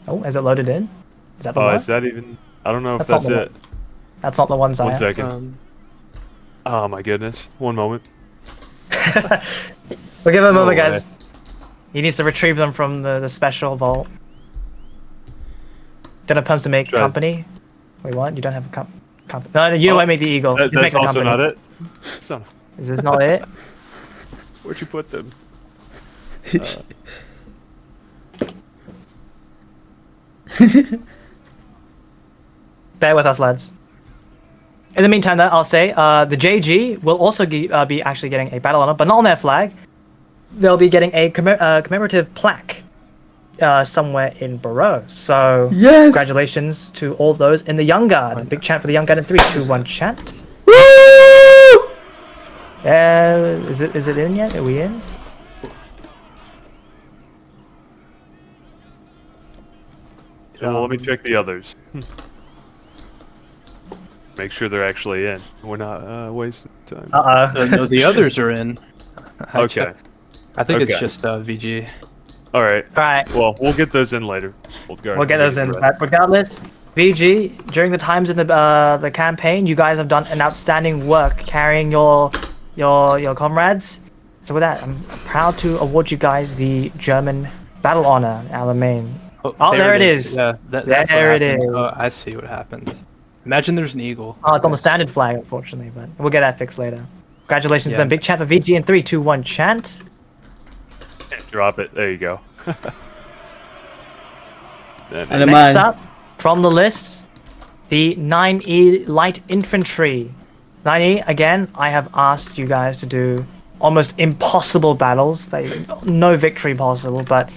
[SPEAKER 2] Oh, is it loaded in? Is that the one?
[SPEAKER 5] Is that even... I don't know if
[SPEAKER 2] That's
[SPEAKER 5] that's
[SPEAKER 2] not
[SPEAKER 5] it.
[SPEAKER 2] That's not the one, Zaya.
[SPEAKER 5] 1 second. Oh my goodness. 1 moment.
[SPEAKER 2] We'll give him a moment, guys. He needs to retrieve them from the special vault. Don't have pumps to make company. Wait, what? You don't have a company? No, you don't make the Eagle.
[SPEAKER 5] That's
[SPEAKER 2] make the
[SPEAKER 5] also
[SPEAKER 2] company.
[SPEAKER 5] not it? Son of...
[SPEAKER 2] Is this not it?
[SPEAKER 5] Where'd you put them?
[SPEAKER 2] Bear with us, lads. In the meantime, I'll say the JG will also be actually getting a battle honor, but not on their flag. They'll be getting a commemorative plaque somewhere in Barraux. So,
[SPEAKER 1] yes!
[SPEAKER 2] Congratulations to all those in the Young Guard. Big chant for the Young Guard in 3, 2, 1 chant.
[SPEAKER 1] Woo!
[SPEAKER 2] Is it in yet? Are we in?
[SPEAKER 5] Yeah, well, let me check the others. Make sure they're actually in. We're not wasting time.
[SPEAKER 6] No, the others are in.
[SPEAKER 5] Okay.
[SPEAKER 6] I think it's just VG.
[SPEAKER 5] Alright.
[SPEAKER 2] Alright.
[SPEAKER 5] Well, we'll get those in later.
[SPEAKER 2] We'll get those in. But regardless, VG, during the times in the campaign, you guys have done an outstanding work carrying your comrades. So with that, I'm proud to award you guys the German battle honor, Alamein. Oh, there it is.
[SPEAKER 6] Yeah,
[SPEAKER 2] there it is.
[SPEAKER 6] Oh, I see what happened. Imagine there's an eagle.
[SPEAKER 2] Oh, it's on the standard flag, unfortunately, but we'll get that fixed later. Congratulations
[SPEAKER 1] Yeah.
[SPEAKER 2] to them. Big chat for VG in 3, 2, 1 chant.
[SPEAKER 5] Drop it. There you go.
[SPEAKER 1] And
[SPEAKER 2] Next
[SPEAKER 1] man,
[SPEAKER 2] up from the list, the 9E Light Infantry. 9E, again, I have asked you guys to do almost impossible battles. No victory possible, but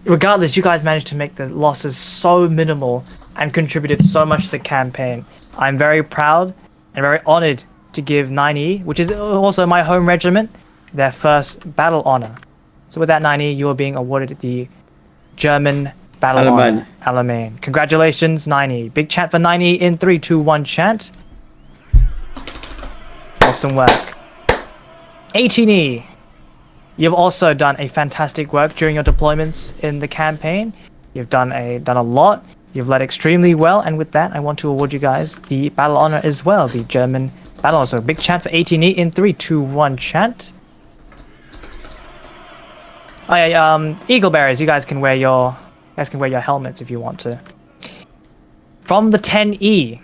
[SPEAKER 2] regardless, you guys managed to make the losses so minimal and contributed so much to the campaign. I'm very proud and very honored to give 9E, which is also my home regiment, their first battle honor. So with that 9E, you are being awarded the German Battle
[SPEAKER 1] Allemagne.
[SPEAKER 2] Honor. Allemagne. Congratulations, 9E. Big chant for 9E in 3, 2, 1 chant. Awesome work. 18E. You've also done a fantastic work during your deployments in the campaign. You've done a lot. You've led extremely well, and with that, I want to award you guys the battle honor as well, the German battle honor. So big chant for 18E in 3, 2, 1 chant. Oh yeah, Eagle Bearers, you guys can wear your helmets if you want to. From the 10E,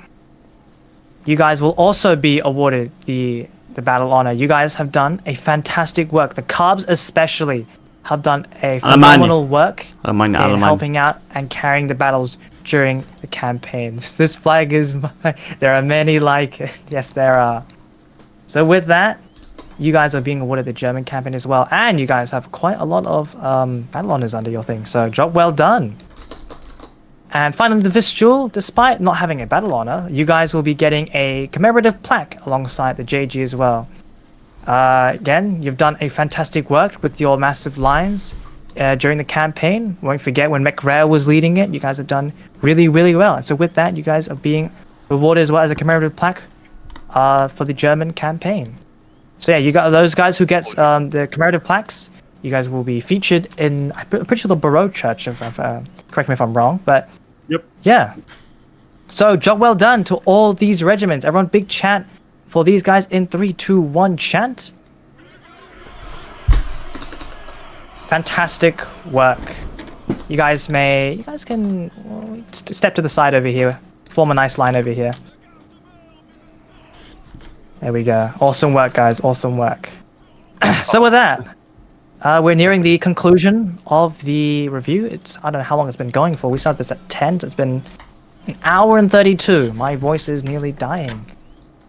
[SPEAKER 2] you guys will also be awarded the battle honor. You guys have done a fantastic work. The Carbs especially have done a phenomenal work in helping out and carrying the battles during the campaigns. This flag is mine. There are many like it. Yes, there are. So with that, you guys are being awarded the German campaign as well, and you guys have quite a lot of battle honors under your thing. So job well done. And finally, the Vistule, despite not having a battle honor, you guys will be getting a commemorative plaque alongside the JG as well. Again, you've done a fantastic work with your massive lines during the campaign. Won't forget when McRae was leading it, you guys have done really, really well. And so with that, you guys are being rewarded as well as a commemorative plaque for the German campaign. So yeah, you got those guys who get the commemorative plaques. You guys will be featured in, I'm pretty sure, the Barraux Church. Correct me if I'm wrong, but
[SPEAKER 5] Yep.
[SPEAKER 2] yeah. So job well done to all these regiments. Everyone, big chant for these guys in 3, 2, 1 chant. Fantastic work. You guys can step to the side over here. Form a nice line over here. There we go. Awesome work, guys. Awesome work. So with that, we're nearing the conclusion of the review. I don't know how long it's been going for. We started this at 10, so it's been an hour and 32. My voice is nearly dying.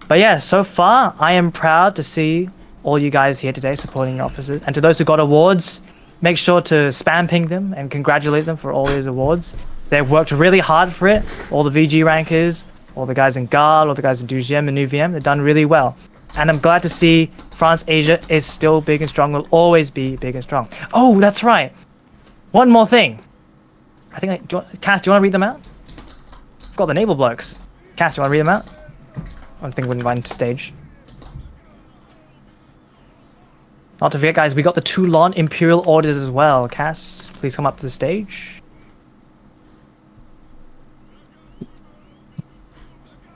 [SPEAKER 2] But yeah, so far, I am proud to see all you guys here today supporting your officers. And to those who got awards, make sure to spam ping them and congratulate them for all these awards. They've worked really hard for it. All the VG rankers, all the guys in Garde, all the guys in Deuxième and Neuvième, they've done really well. And I'm glad to see France Asia is still big and strong, will always be big and strong. Oh, that's right. One more thing. Cass, do you want to read them out? I've got the naval blokes. Cass, do you want to read them out? I don't think we're invited to stage. Not to forget, guys, we got the Toulon Imperial Orders as well. Cass, please come up to the stage.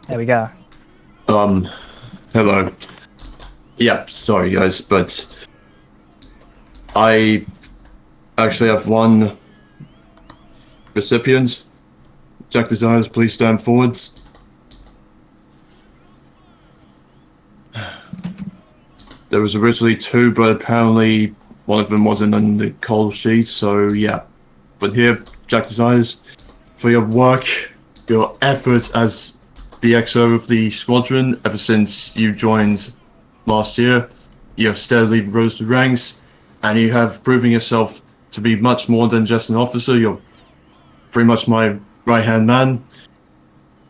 [SPEAKER 2] There we go.
[SPEAKER 7] Hello. Yeah, sorry guys, but I actually have one recipient. Jack Desires, please stand forwards. There was originally 2, but apparently one of them wasn't on the call sheet, so yeah. But here, Jack Desires, for your work, your efforts as the XO of the squadron ever since you joined last year, you have steadily rose the ranks, and you have proven yourself to be much more than just an officer. You're pretty much my right-hand man.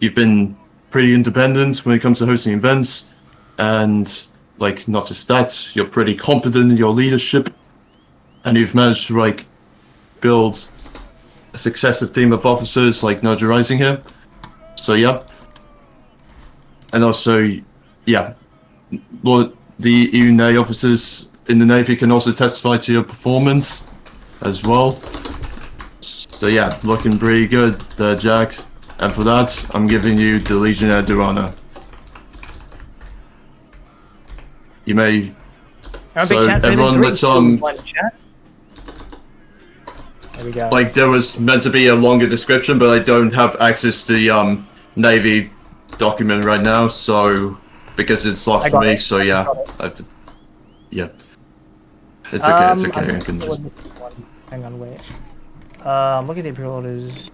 [SPEAKER 7] You've been pretty independent when it comes to hosting events, and like, not just that, you're pretty competent in your leadership, and you've managed to like build a successive team of officers like Noja Rising here. So yeah. And also, yeah, Lord, the EU Navy officers in the Navy can also testify to your performance as well. So yeah, looking pretty good there, Jack. And for that, I'm giving you the Légionnaire d'Honneur. You may... So everyone, let's
[SPEAKER 2] There we go.
[SPEAKER 7] like, there was meant to be a longer description, but I don't have access to the Navy document right now, so because it's locked
[SPEAKER 2] I
[SPEAKER 7] for
[SPEAKER 2] got
[SPEAKER 7] me.
[SPEAKER 2] it.
[SPEAKER 7] So
[SPEAKER 2] I
[SPEAKER 7] yeah,
[SPEAKER 2] just got it.
[SPEAKER 7] I have to. Yeah, it's okay. It's okay.
[SPEAKER 2] I'm
[SPEAKER 7] I can just.
[SPEAKER 2] Hang on, wait. Look at the Imperial Orders.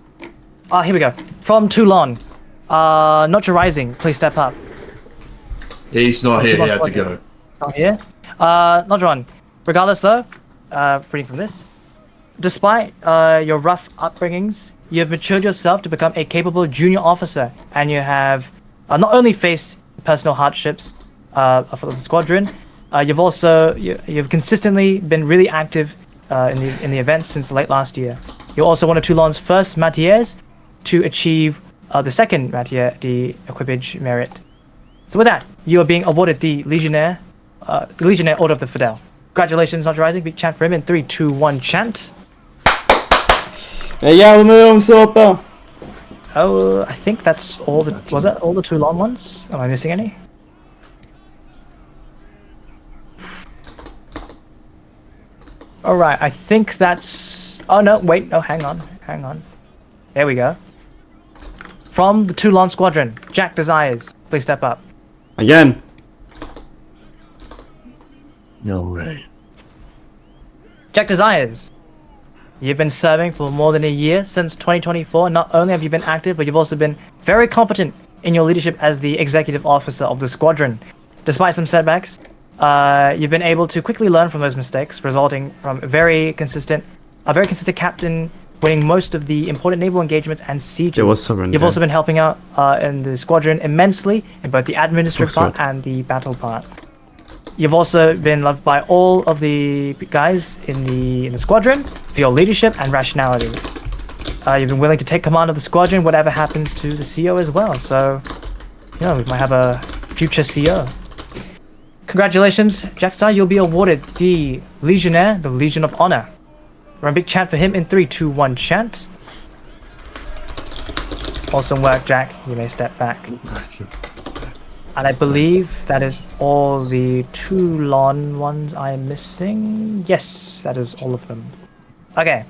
[SPEAKER 2] Ah, here we go. From Toulon. Notcher Rising, please step up.
[SPEAKER 7] He's not here. He
[SPEAKER 2] Toulon
[SPEAKER 7] had to
[SPEAKER 2] Squadron.
[SPEAKER 7] go.
[SPEAKER 2] Not here. Notron. Regardless though, reading from this. Despite your rough upbringings, you have matured yourself to become a capable junior officer, and you have not only faced personal hardships for the squadron, you've consistently been really active in the events since late last year. You're also one of Toulon's first métiers to achieve the second métier, the equipage merit. So with that, you are being awarded the Légionnaire Ordre of the Fidèle. Congratulations, Notcher Rising. Big chant for him in 3, 2, 1, chant. Oh, I think that's all the... Was that all the Toulon ones? Am I missing any? Alright, I think that's... Oh no, wait, no, hang on. There we go. From the Toulon Squadron, Jack Desires, please step up.
[SPEAKER 1] Again.
[SPEAKER 7] No way.
[SPEAKER 2] Jack Desires, you've been serving for more than a year since 2024. Not only have you been active, but you've also been very competent in your leadership as the executive officer of the squadron. Despite some setbacks, you've been able to quickly learn from those mistakes, resulting from a very consistent captain winning most of the important naval engagements and sieges. You've also been helping out in the squadron immensely in both the administrative part and the battle part. You've also been loved by all of the guys in the squadron for your leadership and rationality. You've been willing to take command of the squadron, whatever happens to the CO as well. So, you know, we might have a future CO. Congratulations, Jackstar. You'll be awarded the Légionnaire, the Legion of Honor. Run a big chant for him in 3, 2, 1, chant. Awesome work, Jack. You may step back. And I believe that is all the Toulon ones I am missing. Yes, that is all of them. Okay,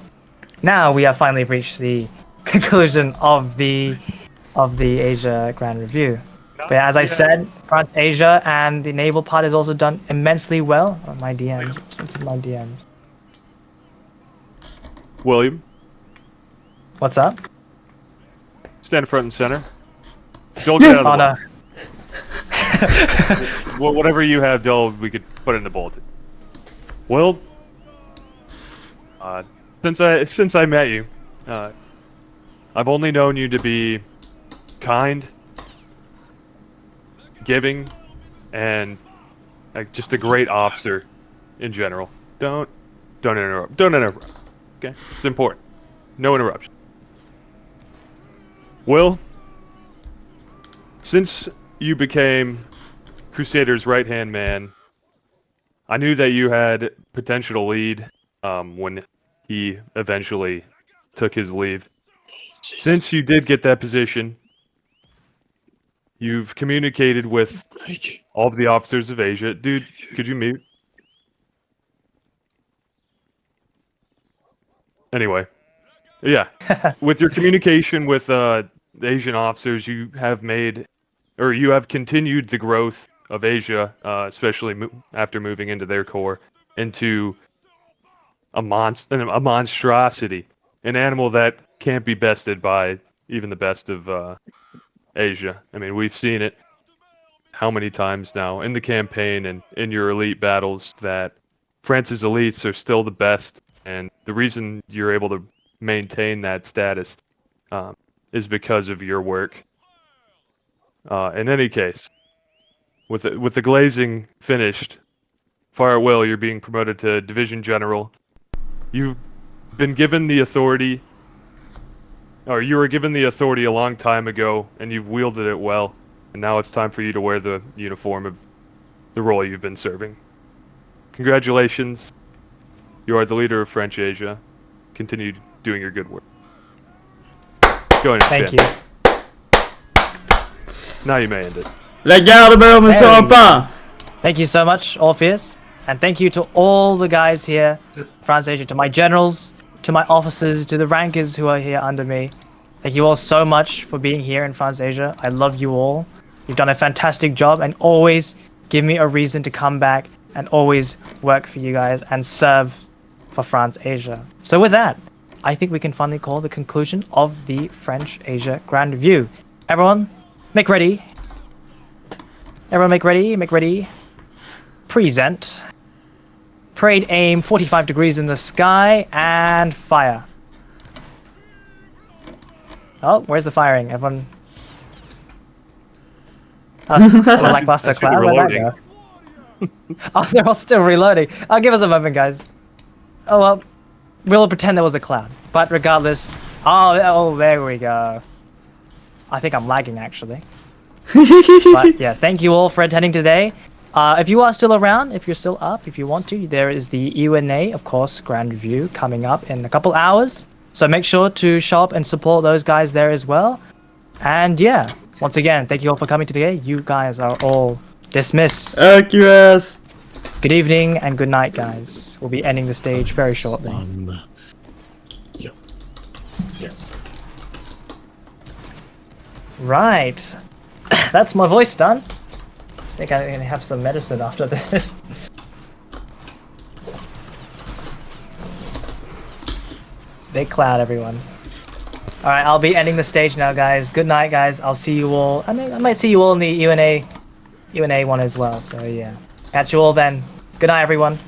[SPEAKER 2] now we have finally reached the conclusion of the Asia Grand Review. But as I said, France Asia and the naval part has also done immensely well. Oh, my DMs, it's in my DMs.
[SPEAKER 5] William,
[SPEAKER 2] What's up?
[SPEAKER 5] stand front and center. Don't get out of the way. Well, whatever you have, Dole, we could put in the bulletin. Well, since I met you, I've only known you to be kind, giving, and just a great officer in general. Don't interrupt. Don't interrupt. Okay, it's important. No interruption. Will, since you became Crusader's right-hand man, I knew that you had potential to lead when he eventually took his leave. Since you did get that position, you've communicated with all of the officers of Asia. Dude, could you mute? Anyway, yeah. With your communication with the Asian officers, you have made, or you have continued the growth of Asia, especially after moving into their core, into a monstrosity, an animal that can't be bested by even the best of Asia. I mean, we've seen it how many times now in the campaign and in your elite battles that France's elites are still the best, and the reason you're able to maintain that status is because of your work. In any case, with the glazing finished, FireAtWill, you're being promoted to Division General. You've been given the authority, or you were given the authority a long time ago, and you've wielded it well, and now it's time for you to wear the uniform of the role you've been serving. Congratulations. You are the leader of French Asia. Continue doing your good work. Go ahead and
[SPEAKER 2] Thank you.
[SPEAKER 5] Now you may end it.
[SPEAKER 1] La garde me sera pas.
[SPEAKER 2] Thank you so much, Orpheus. And thank you to all the guys here, France Asia, to my generals, to my officers, to the rankers who are here under me. Thank you all so much for being here in France Asia. I love you all. You've done a fantastic job, and always give me a reason to come back and always work for you guys and serve for France Asia. So with that, I think we can finally call the conclusion of the French Asia Grand Review. Everyone, make ready. Everyone make ready. Present. Parade aim 45 degrees in the sky and fire. Oh, where's the firing? Everyone. Lackluster cloud. Where'd that go? Oh, they're all still reloading. I'll give us a moment, guys. Oh well, we'll pretend there was a cloud. But regardless, oh, there we go. I think I'm lagging actually. But yeah, thank you all for attending today. If you are still around, if you're still up, if you want to, there is the UNA, of course, Grand Review coming up in a couple hours. So make sure to show up and support those guys there as well. And yeah, once again, thank you all for coming today. You guys are all dismissed.
[SPEAKER 1] Accurate.
[SPEAKER 2] Good evening and good night, guys. We'll be ending the stage very shortly.
[SPEAKER 7] Yeah. Yes.
[SPEAKER 2] Right. That's my voice done. I think I'm gonna have some medicine after this. Big cloud, everyone. Alright, I'll be ending the stage now, guys. Good night, guys. I'll see you all. I might see you all in the UNA one as well. So yeah. Catch you all then. Good night, everyone.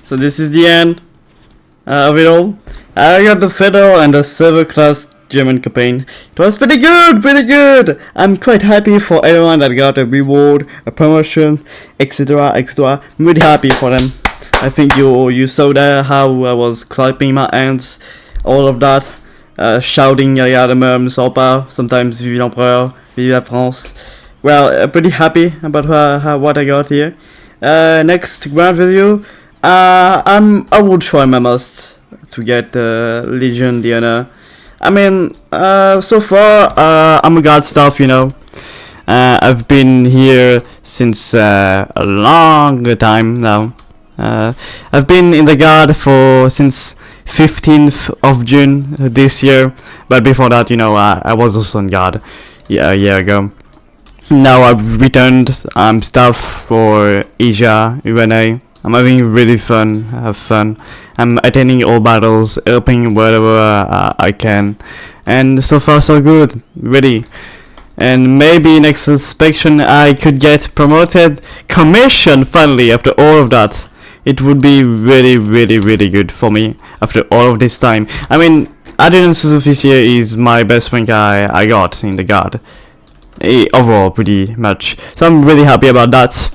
[SPEAKER 1] So this is the end of it all. I got the Fidèle and the server class German campaign. It was pretty good. I'm quite happy for everyone that got a reward, a promotion, etc. I'm really happy for them. I think you saw there how I was clapping my hands, all of that, shouting Yadamum, Sorpa, sometimes Vive l'Empereur, Vive la France. Well, pretty happy about what I got here. Next grand video, I will try my best to get Legion the honor. I mean, so far, I'm a guard staff, you know. I've been here since a long time now. I've been in the guard since 15th of June this year, but before that, you know, I was also on guard a year ago. Now I've returned. I'm staff for Asia UNA. I'm having really fun. I'm attending all battles, helping wherever I can, and so far so good. Ready. And maybe next inspection I could get promoted, commission finally after all of that. It would be really good for me after all of this time. I mean, Adrian Officier is my best friend I got in the guard. Overall, pretty much. So I'm really happy about that.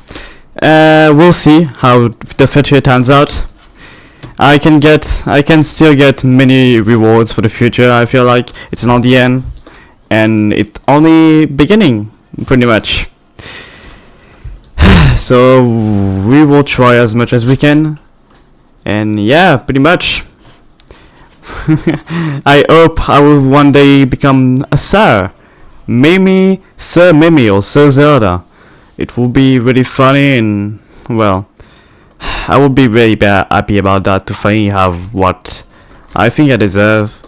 [SPEAKER 1] We'll see how the future turns out. I can still get many rewards for the future. I feel like it's not the end, and it's only beginning, pretty much. So we will try as much as we can, and yeah, pretty much. I hope I will one day become a Sir Mimi, Sir Mimi or Sir Zelda. It will be really funny, and well, I will be very happy about that to finally have what I think I deserve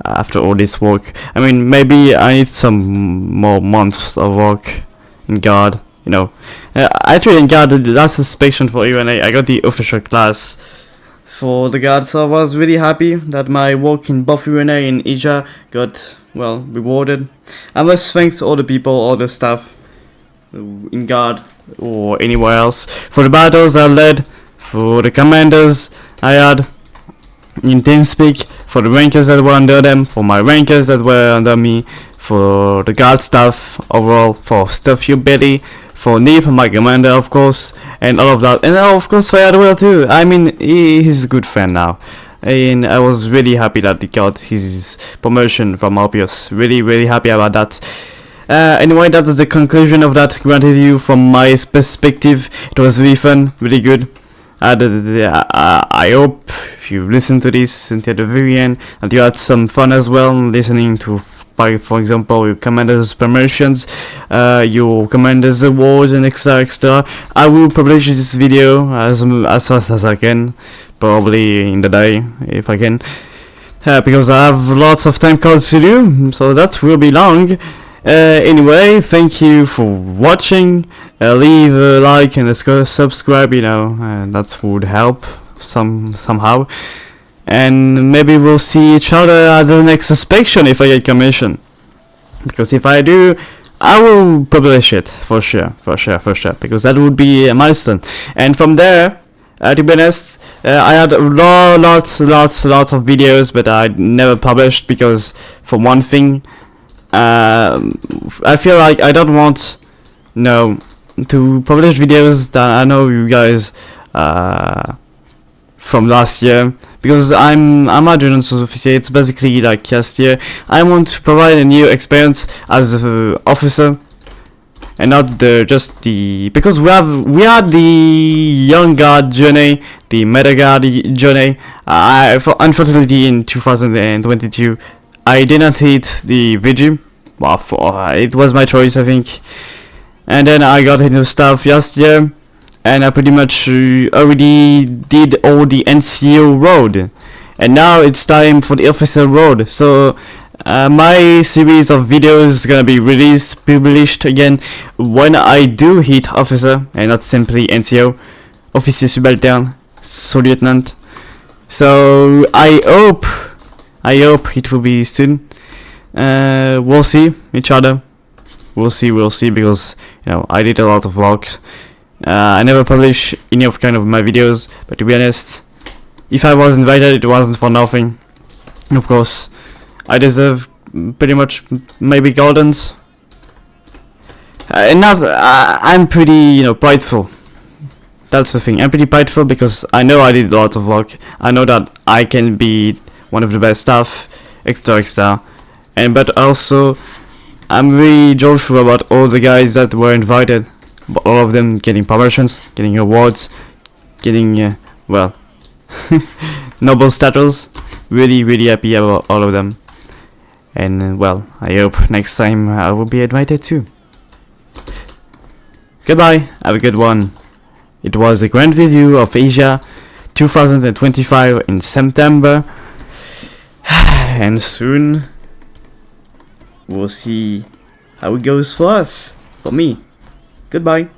[SPEAKER 1] after all this work. I mean, maybe I need some more months of work in guard. You know, actually in guard, the last inspection for UNA, I got the official class for the guard, so I was really happy that my work in both UNA and Asia got, well, rewarded. I must thank all the people, all the staff in guard or anywhere else for the battles I led, for the commanders I had in TeamSpeak, for the rankers that were under them, for my rankers that were under me, for the guard staff overall, for Stuffyoubilly, for Neeb, my commander, of course, and all of that, and of course FireAtWill too. I mean, he's a good friend now, and I was really happy that he got his promotion from Orpius. Really happy about that. Anyway, that's the conclusion of that grand review from my perspective. It was really fun, really good. I hope if you listen to this until the very end that you had some fun as well, listening to, for example, your commander's promotions, your commander's awards, and extra. I will publish this video as fast as I can, probably in the day if I can. because I have lots of time cards to do, so that will be long. Anyway, thank you for watching. Leave a like and a subscribe, you know, that would help somehow. And maybe we'll see each other at the next inspection if I get commission. Because if I do, I will publish it for sure, because that would be a milestone. And from there, to be honest, I had lots of videos, but I never published because, for one thing, I feel like I don't want, to publish videos that I know you guys from last year, because I'm adjunct officer. It's basically like last year. I want to provide a new experience as an officer, and not because we had the Young Guard journey, the Meta Guard journey. Unfortunately, in 2022, I didn't hit the VG. Well, it was my choice, I think. And then I got into stuff last year, and I pretty much already did all the NCO road, and now it's time for the Officer road. So my series of videos is gonna be published again when I do hit Officer, and not simply NCO, Officier Subaltern, Sous-Lieutenant. So I hope it will be soon. We'll see each other. We'll see, because I did a lot of vlogs. I never publish any of my videos, but to be honest, if I was invited, it wasn't for nothing. Of course, I deserve pretty much maybe Goldens. And now I'm pretty, prideful. That's the thing. I'm pretty prideful because I know I did a lot of vlog. I know that I can be one of the best staff, extra, but also I'm really joyful about all the guys that were invited. All of them getting promotions, getting awards, getting noble status. Really happy about all of them. And I hope next time I will be invited too. Goodbye, have a good one. It was a grand review of Asia 2025 in September, and soon we'll see how it goes for me. Goodbye.